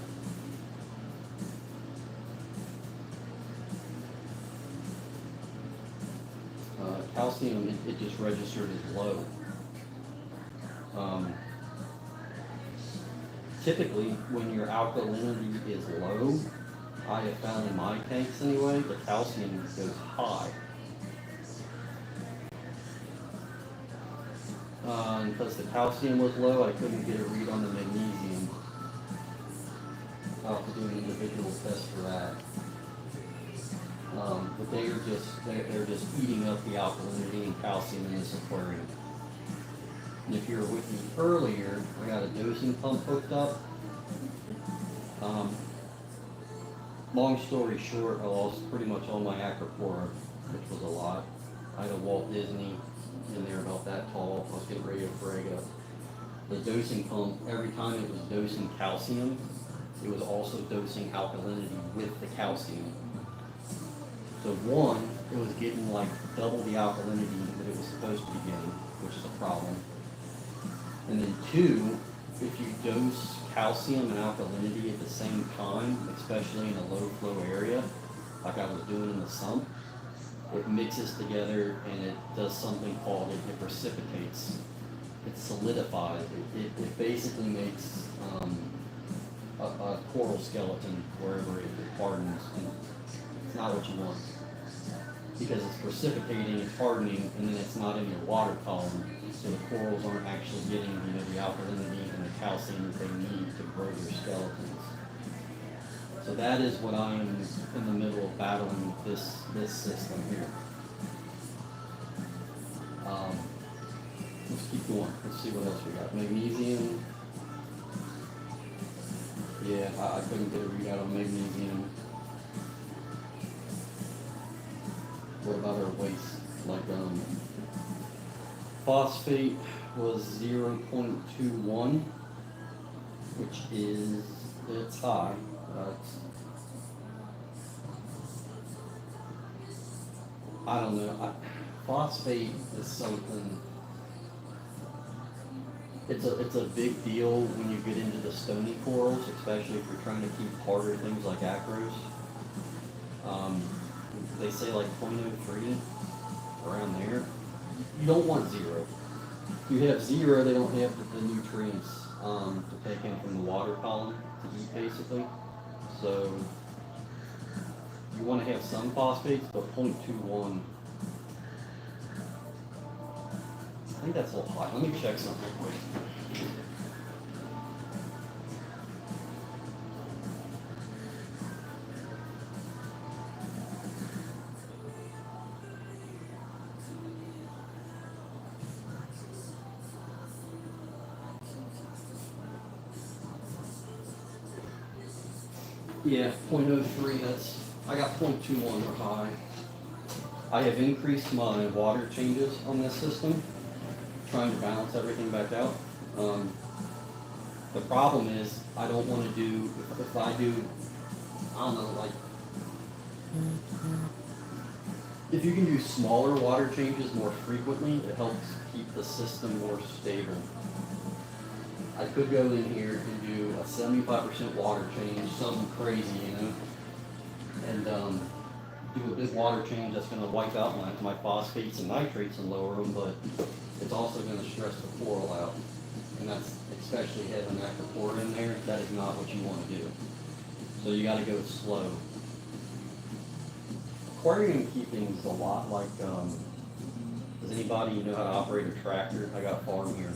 Calcium, it just registered as low. Typically, when your alkalinity is low, I have found in my tanks anyway, the calcium goes high. And because the calcium was low, I couldn't get a read on the magnesium. I'll have to do an individual test for that. But they're just eating up the alkalinity and calcium in this aquarium. And if you were with me earlier, I got a dosing pump hooked up. Long story short, I lost pretty much all my acropora, which was a lot. I had a Walt Disney in there about that tall. I was getting ready to frag up. The dosing pump, every time it was dosing calcium, it was also dosing alkalinity with the calcium. So one, it was getting like double the alkalinity that it was supposed to be getting, which is a problem. And then two, if you dose calcium and alkalinity at the same time, especially in a low flow area, like I was doing in the sump, it mixes together and it does something called, it precipitates, it solidifies, it basically makes a coral skeleton wherever it hardens, and it's not what you want. Because it's precipitating, it's hardening, and then it's not in your water column, so the corals aren't actually getting the alkalinity and the calcium that they need to grow their skeletons. So that is what I am in the middle of battling with this system here. Let's keep going. Let's see what else we got. Magnesium. Yeah, I couldn't get a readout on magnesium. What about our waste? Like phosphate was 0.21, which is, it's high. I don't know. Phosphate is something. It's a big deal when you get into the stony corals, especially if you're trying to keep harder things like acros. They say like 0.03, around there. You don't want zero. If you have zero, they don't have the nutrients to take in from the water column to eat, basically. So You want to have some phosphates, but 0.21. I think that's a little high. Let me check something real quick. Yeah, 0.03, I got 0.21 or high. I have increased my water changes on this system, trying to balance everything back out. The problem is, I don't want to do, if I do, I don't know, like, if you can do smaller water changes more frequently, it helps keep the system more stable. I could go in here and do a 75% water change, something crazy, you know, and do a big water change that's going to wipe out my phosphates and nitrates and lower them, but it's also going to stress the coral out. And that's especially having aquapora in there, that is not what you want to do. So you got to go slow. Aquarium keeping is a lot like, does anybody know how to operate a tractor? I got a farm here.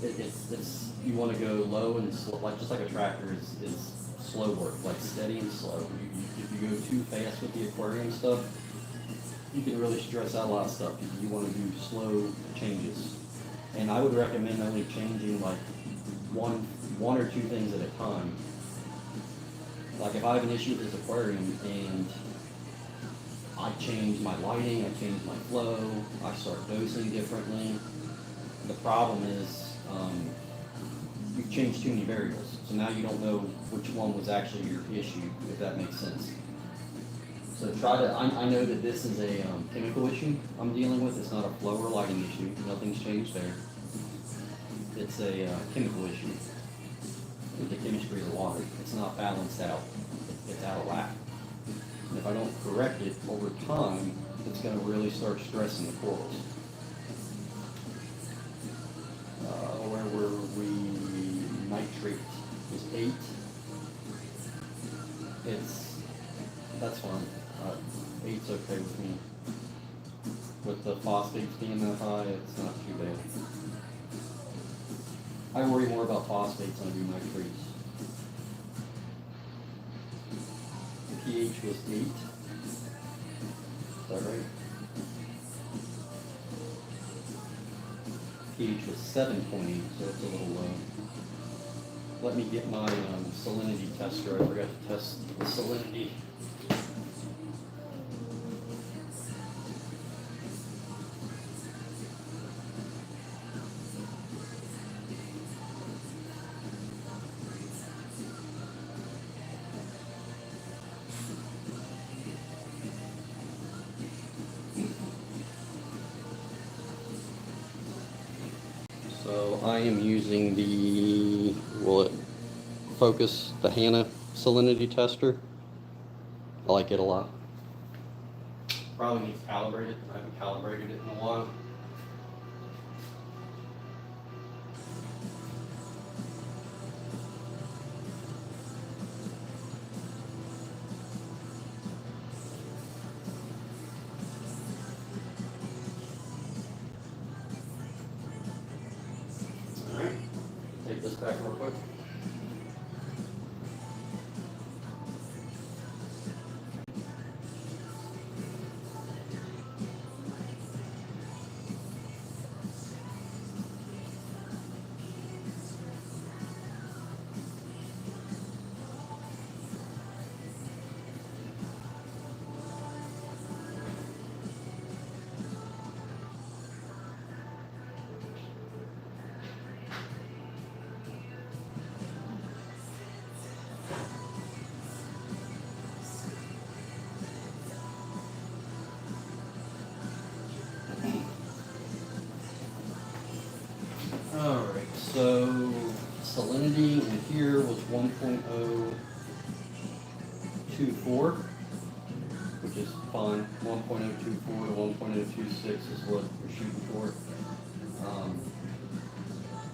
It's you want to go low and slow, like just like a tractor is slow work, like steady and slow. If you go too fast with the aquarium stuff, you can really stress out a lot of stuff. You want to do slow changes, and I would recommend only changing like one or two things at a time. Like if I have an issue with this aquarium and I change my lighting, I change my flow, I start dosing differently. The problem is you've changed too many variables, so now you don't know which one was actually your issue, if that makes sense. So try to, I know that this is a chemical issue I'm dealing with, it's not a flow or lighting issue, nothing's changed there. It's a chemical issue with the chemistry of the water. It's not balanced out, it's out of whack. And if I don't correct it over time, it's going to really start stressing the corals. Where were we? Nitrate is 8. That's fine. 8's okay with me. With the phosphates being that high, it's not too bad. I worry more about phosphates than I do nitrates. The pH was 8. Is that right? pH was 7.8, so it's a little low. Let me get my salinity tester. I forgot to test the salinity. So I am using the, will it focus, the Hannah salinity tester. I like it a lot. Probably needs calibrated. I haven't calibrated it in a while. Take this back real quick. Alright, so salinity in here was 1.024, which is fine. 1.024 to 1.026 is what we're shooting for.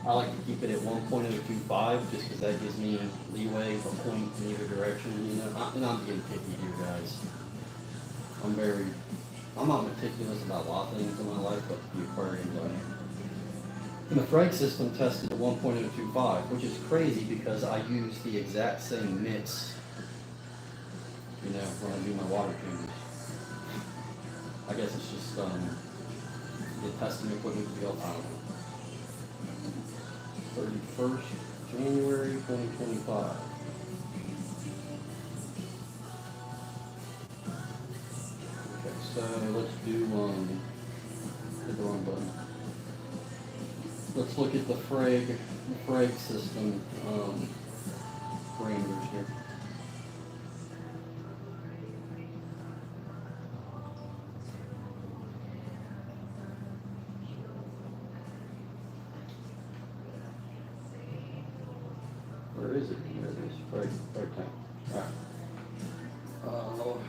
I like to keep it at 1.025 just because that gives me leeway to point in either direction, you know. And I'm getting picky here, guys. I'm not meticulous about a lot of things in my life, but the aquariums I am. And the Frank system tested at 1.025, which is crazy because I use the exact same mix, you know, when I do my water changes. I guess it's just the testing equipment to be able, I don't know. 31st January 2025. Okay, so let's do hit the wrong button. Let's look at the Frag system parameters here. Where is it? There it is. Frag tank. All right.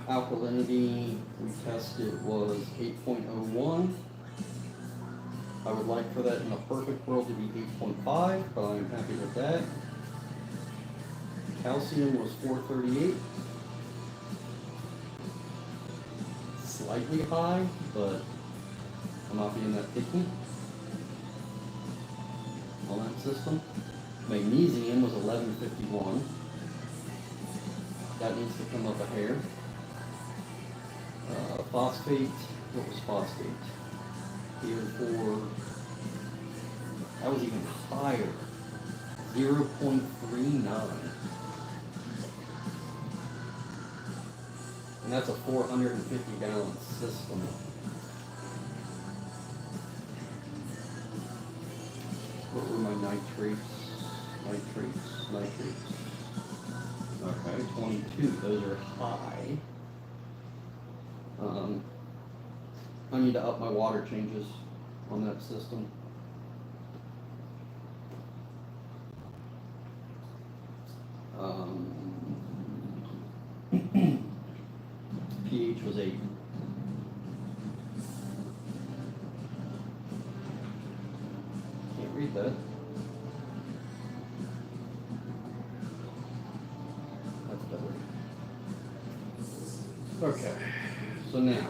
Alkalinity we tested was 8.01. I would like for that in a perfect world to be 8.5, but I'm happy with that. Calcium was 438. Slightly high, but I'm not being that picky on that system. Magnesium was 1151. That needs to come up a hair. Phosphate, what was phosphate? Here for, that was even higher, 0.39. And that's a 450-gallon system. What were my nitrates? Nitrates. Okay, 22, those are high. I need to up my water changes on that system. pH was 8. Can't read that. That's better. Okay, so now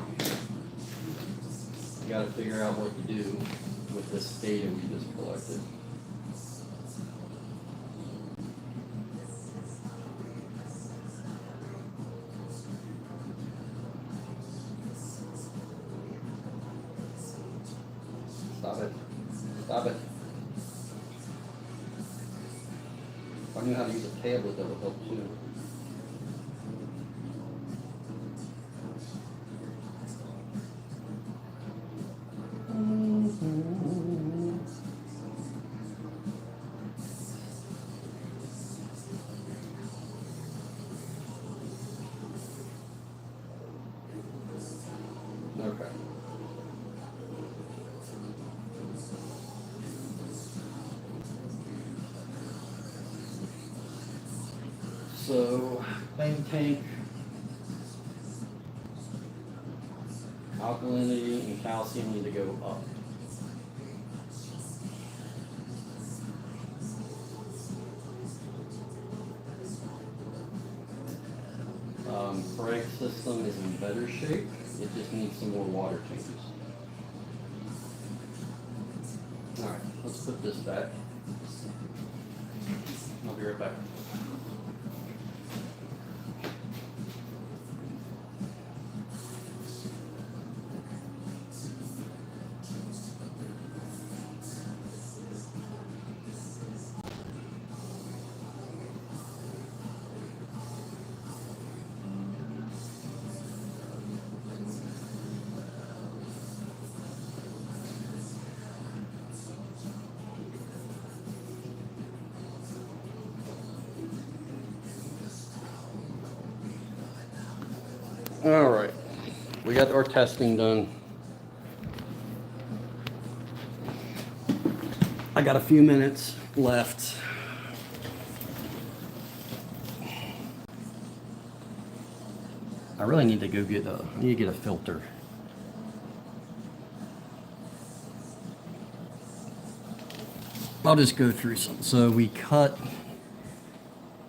you got to figure out what to do with this data we just collected. Stop it. If I knew how to use a tablet, that would help too. Okay. So, main tank, alkalinity and calcium need to go up. Frag system is in better shape. It just needs some more water changes. Alright, let's put this back. I'll be right back. All right, we got our testing done. I got a few minutes left. I really need to go get a filter. I'll just go through some. So we cut,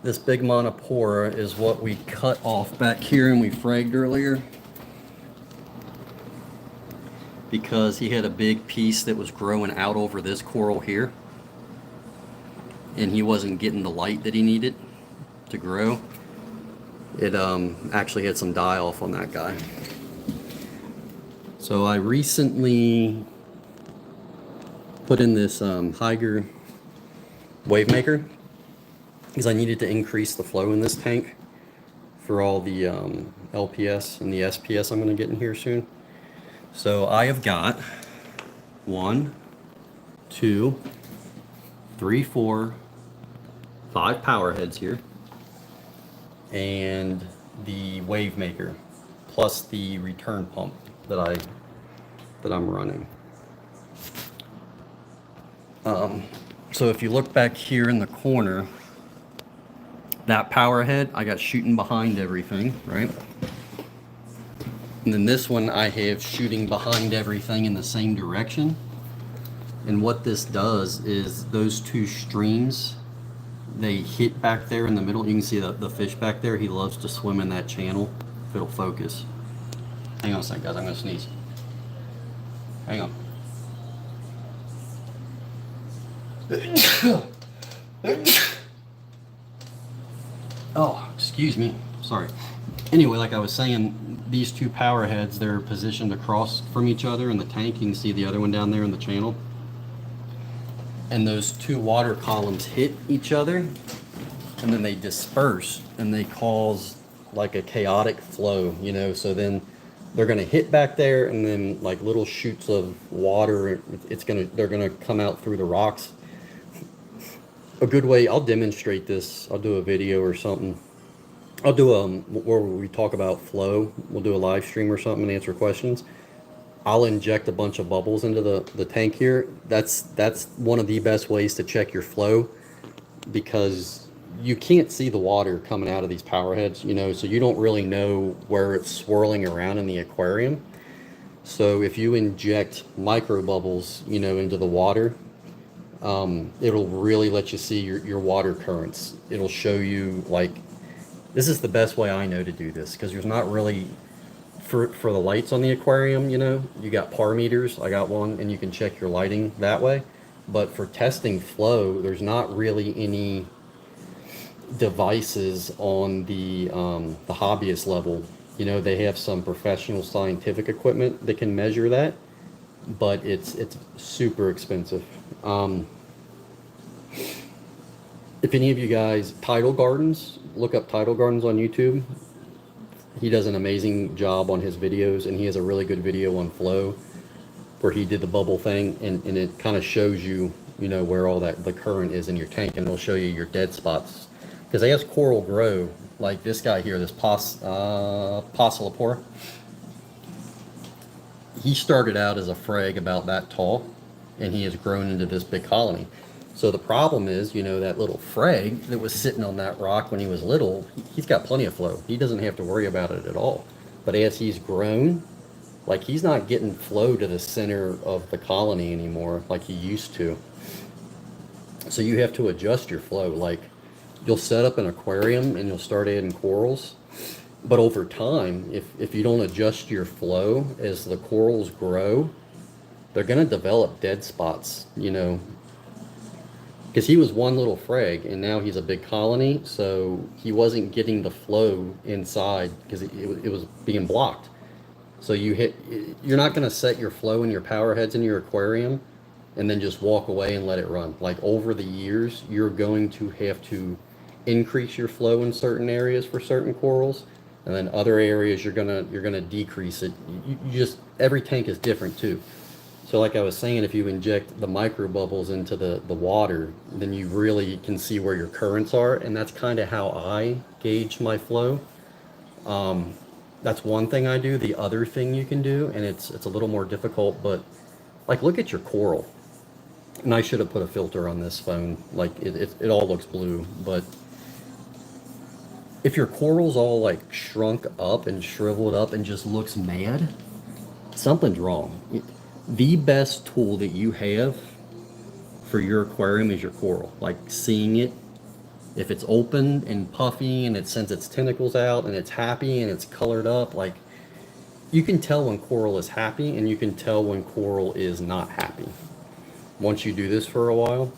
this big montipora is what we cut off back here and we fragged earlier, because he had a big piece that was growing out over this coral here, and he wasn't getting the light that he needed to grow. It actually had some die off on that guy. So I recently put in this Higer wave maker because I needed to increase the flow in this tank for all the LPS and the SPS I'm going to get in here soon. So I have got 1, 2, 3, 4, 5 power heads here, and the wave maker, plus the return pump that I'm running. So if you look back here in the corner, that power head I got shooting behind everything, right? And then this one I have shooting behind everything in the same direction. And what this does is those two streams, they hit back there in the middle. You can see the fish back there. He loves to swim in that channel if it'll focus. Hang on a second, guys. I'm going to sneeze. Hang on. Oh, excuse me. Sorry. Anyway, like I was saying, these two power heads, they're positioned across from each other in the tank. You can see the other one down there in the channel. And those two water columns hit each other, and then they disperse, and they cause like a chaotic flow, you know. So then they're going to hit back there, and then like little shoots of water, they're going to come out through the rocks. A good way, I'll demonstrate this. I'll do a video or something. I'll do where we talk about flow. We'll do a live stream or something and answer questions. I'll inject a bunch of bubbles into the tank here. That's one of the best ways to check your flow, because you can't see the water coming out of these power heads, you know, so you don't really know where it's swirling around in the aquarium. So if you inject micro bubbles, you know, into the water, it'll really let you see your water currents. It'll show you, like, this is the best way I know to do this, because there's not really, for the lights on the aquarium, you know, you got par meters. I got one, and you can check your lighting that way. But for testing flow, there's not really any devices on the hobbyist level. You know, they have some professional scientific equipment that can measure that, but it's super expensive. If any of you guys, Tidal Gardens, look up Tidal Gardens on YouTube. He does an amazing job on his videos, and he has a really good video on flow where he did the bubble thing, and it kind of shows you, you know, where all the current is in your tank, and it'll show you your dead spots. Because as coral grow, like this guy here, this Posilopora, he started out as a frag about that tall, and he has grown into this big colony. So the problem is, you know, that little frag that was sitting on that rock when he was little, he's got plenty of flow. He doesn't have to worry about it at all. But as he's grown, like, he's not getting flow to the center of the colony anymore like he used to. So you have to adjust your flow. Like, you'll set up an aquarium and you'll start adding corals. But over time, if you don't adjust your flow as the corals grow, they're going to develop dead spots, you know. Because he was one little frag, and now he's a big colony, so he wasn't getting the flow inside because it was being blocked. So you're not going to set your flow in your power heads in your aquarium and then just walk away and let it run. Like, over the years, you're going to have to increase your flow in certain areas for certain corals, and then other areas you're gonna decrease it. You just, every tank is different too. So like I was saying, if you inject the micro bubbles into the water, then you really can see where your currents are, and that's kind of how I gauge my flow. That's one thing I do. The other thing you can do, and it's a little more difficult, but like, look at your coral. And I should have put a filter on this phone. Like, it all looks blue, but if your coral's all like shrunk up and shriveled up and just looks mad, something's wrong. The best tool that you have for your aquarium is your coral. Like seeing it, if it's open and puffy and it sends its tentacles out and it's happy and it's colored up, like you can tell when coral is happy and you can tell when coral is not happy once you do this for a while.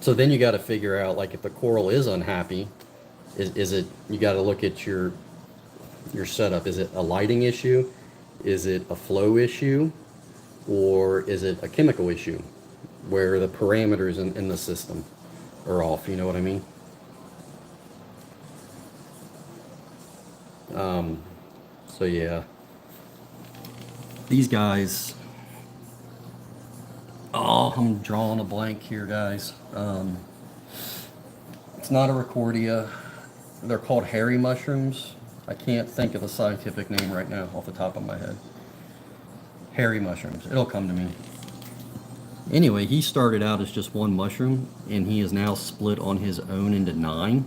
So then you got to figure out, like, if the coral is unhappy, is it, you got to look at your setup. Is it a lighting issue? Is it a flow issue? Or is it a chemical issue where the parameters in the system are off? You know what I mean? So yeah, these guys, oh, I'm drawing a blank here, guys. It's not a Recordia. They're called hairy mushrooms. I can't think of the scientific name right now off the top of my head. Hairy mushrooms. It'll come to me. Anyway, he started out as just one mushroom, and he is now split on his own into 9.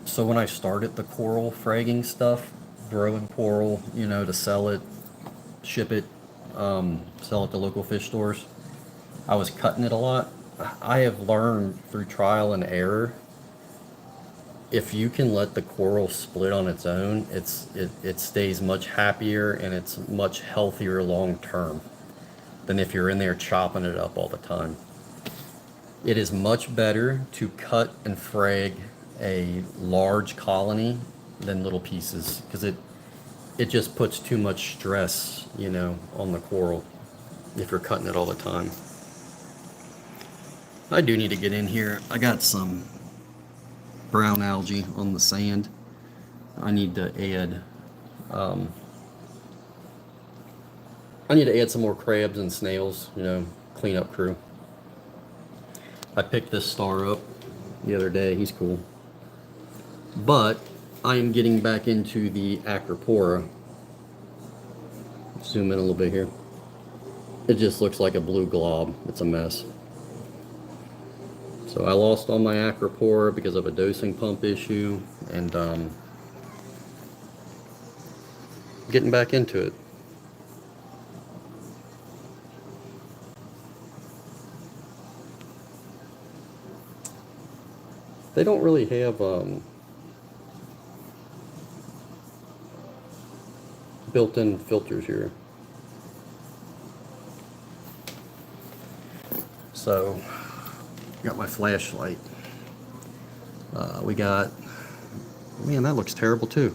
So when I started the coral fragging stuff, growing coral, you know, to sell it, ship it, sell it to local fish stores, I was cutting it a lot. I have learned through trial and error, if you can let the coral split on its own, it stays much happier and it's much healthier long term than if you're in there chopping it up all the time. It is much better to cut and frag a large colony than little pieces, because it just puts too much stress, you know, on the coral if you're cutting it all the time. I do need to get in here. I got some brown algae on the sand. I need to add some more crabs and snails, you know, cleanup crew. I picked this star up the other day. He's cool. But I am getting back into the acropora. Zoom in a little bit here. It just looks like a blue glob. It's a mess. So I lost all my acropora because of a dosing pump issue, and getting back into it. They don't really have built-in filters here. So, got my flashlight. We got, man, that looks terrible too.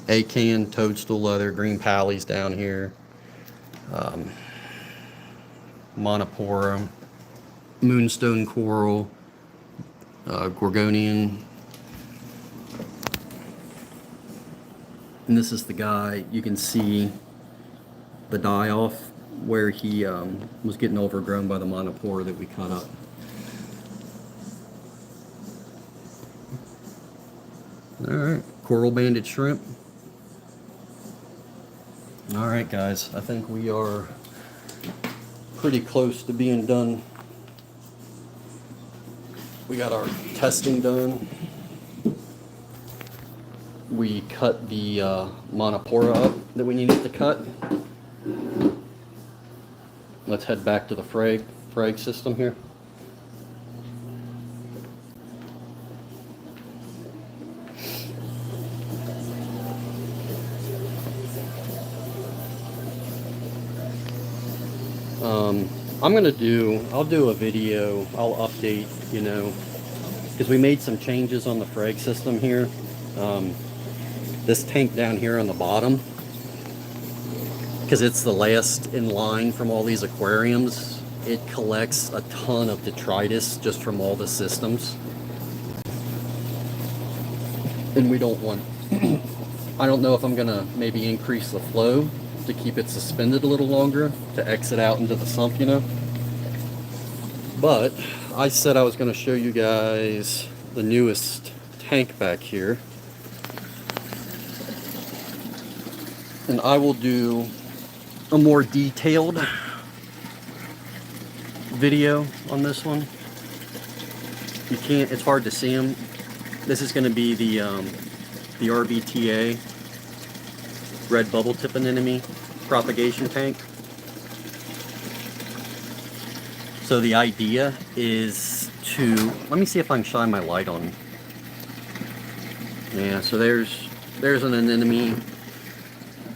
Acan, toadstool leather, green pallies down here. Montipora, moonstone coral, gorgonian. And this is the guy, you can see the die off where he was getting overgrown by the montipora that we cut up. Alright, coral banded shrimp. Alright guys, I think we are pretty close to being done. We got our testing done. We cut the montipora up that we needed to cut. Let's head back to the frag system here. I'll do a video, I'll update, you know, because we made some changes on the frag system here. This tank down here on the bottom, because it's the last in line from all these aquariums, it collects a ton of detritus just from all the systems. And we don't want, I don't know if I'm gonna maybe increase the flow to keep it suspended a little longer to exit out into the sump, you know. But I said I was gonna show you guys the newest tank back here. And I will do a more detailed video on this one. You can't, it's hard to see them This is going to be the RBTA red bubble tip anemone propagation tank. So the idea is to, let me see if I can shine my light on. Yeah, so there's an anemone.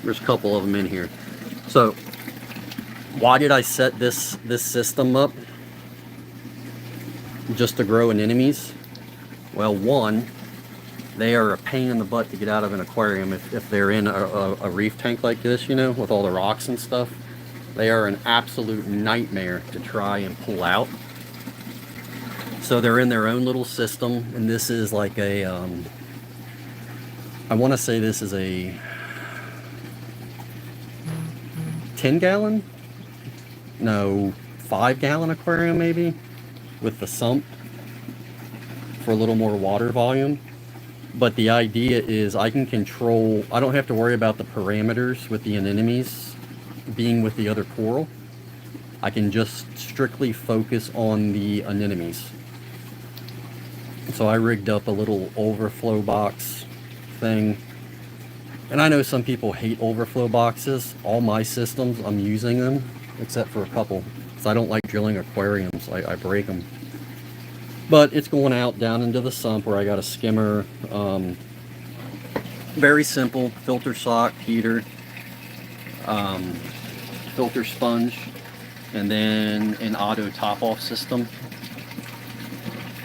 There's a couple of them in here. So why did I set this system up just to grow anemones? Well, one, they are a pain in the butt to get out of an aquarium if they're in a reef tank like this, you know, with all the rocks and stuff. They are an absolute nightmare to try and pull out. So they're in their own little system, and this is like a, I want to say this is a 10-gallon? No, 5-gallon aquarium maybe, with the sump for a little more water volume. But the idea is I can control, I don't have to worry about the parameters with the anemones being with the other coral. I can just strictly focus on the anemones. So I rigged up a little overflow box thing. And I know some people hate overflow boxes. All my systems, I'm using them, except for a couple. Because I don't like drilling aquariums. I break them. But it's going out down into the sump where I got a skimmer. Very simple filter sock, heater, filter sponge, and then an auto top-off system.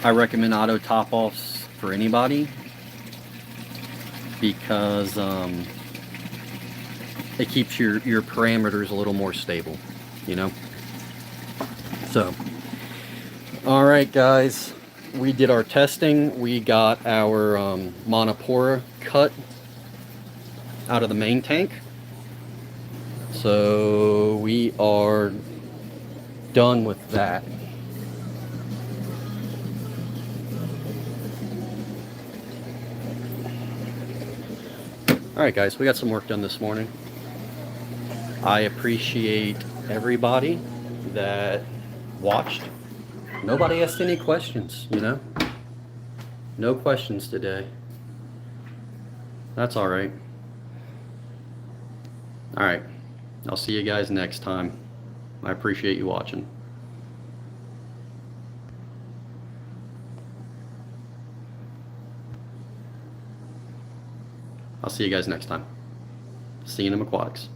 I recommend auto top-offs for anybody because it keeps your parameters a little more stable, you know. So, all right, guys, we did our testing. We got our montipora cut out of the main tank. So we are done with that. Alright guys, we got some work done this morning. I appreciate everybody that watched. Nobody asked any questions, you know? No questions today. That's alright. Alright, I'll see you guys next time. I appreciate you watching. I'll see you guys next time. See you in Aquatics.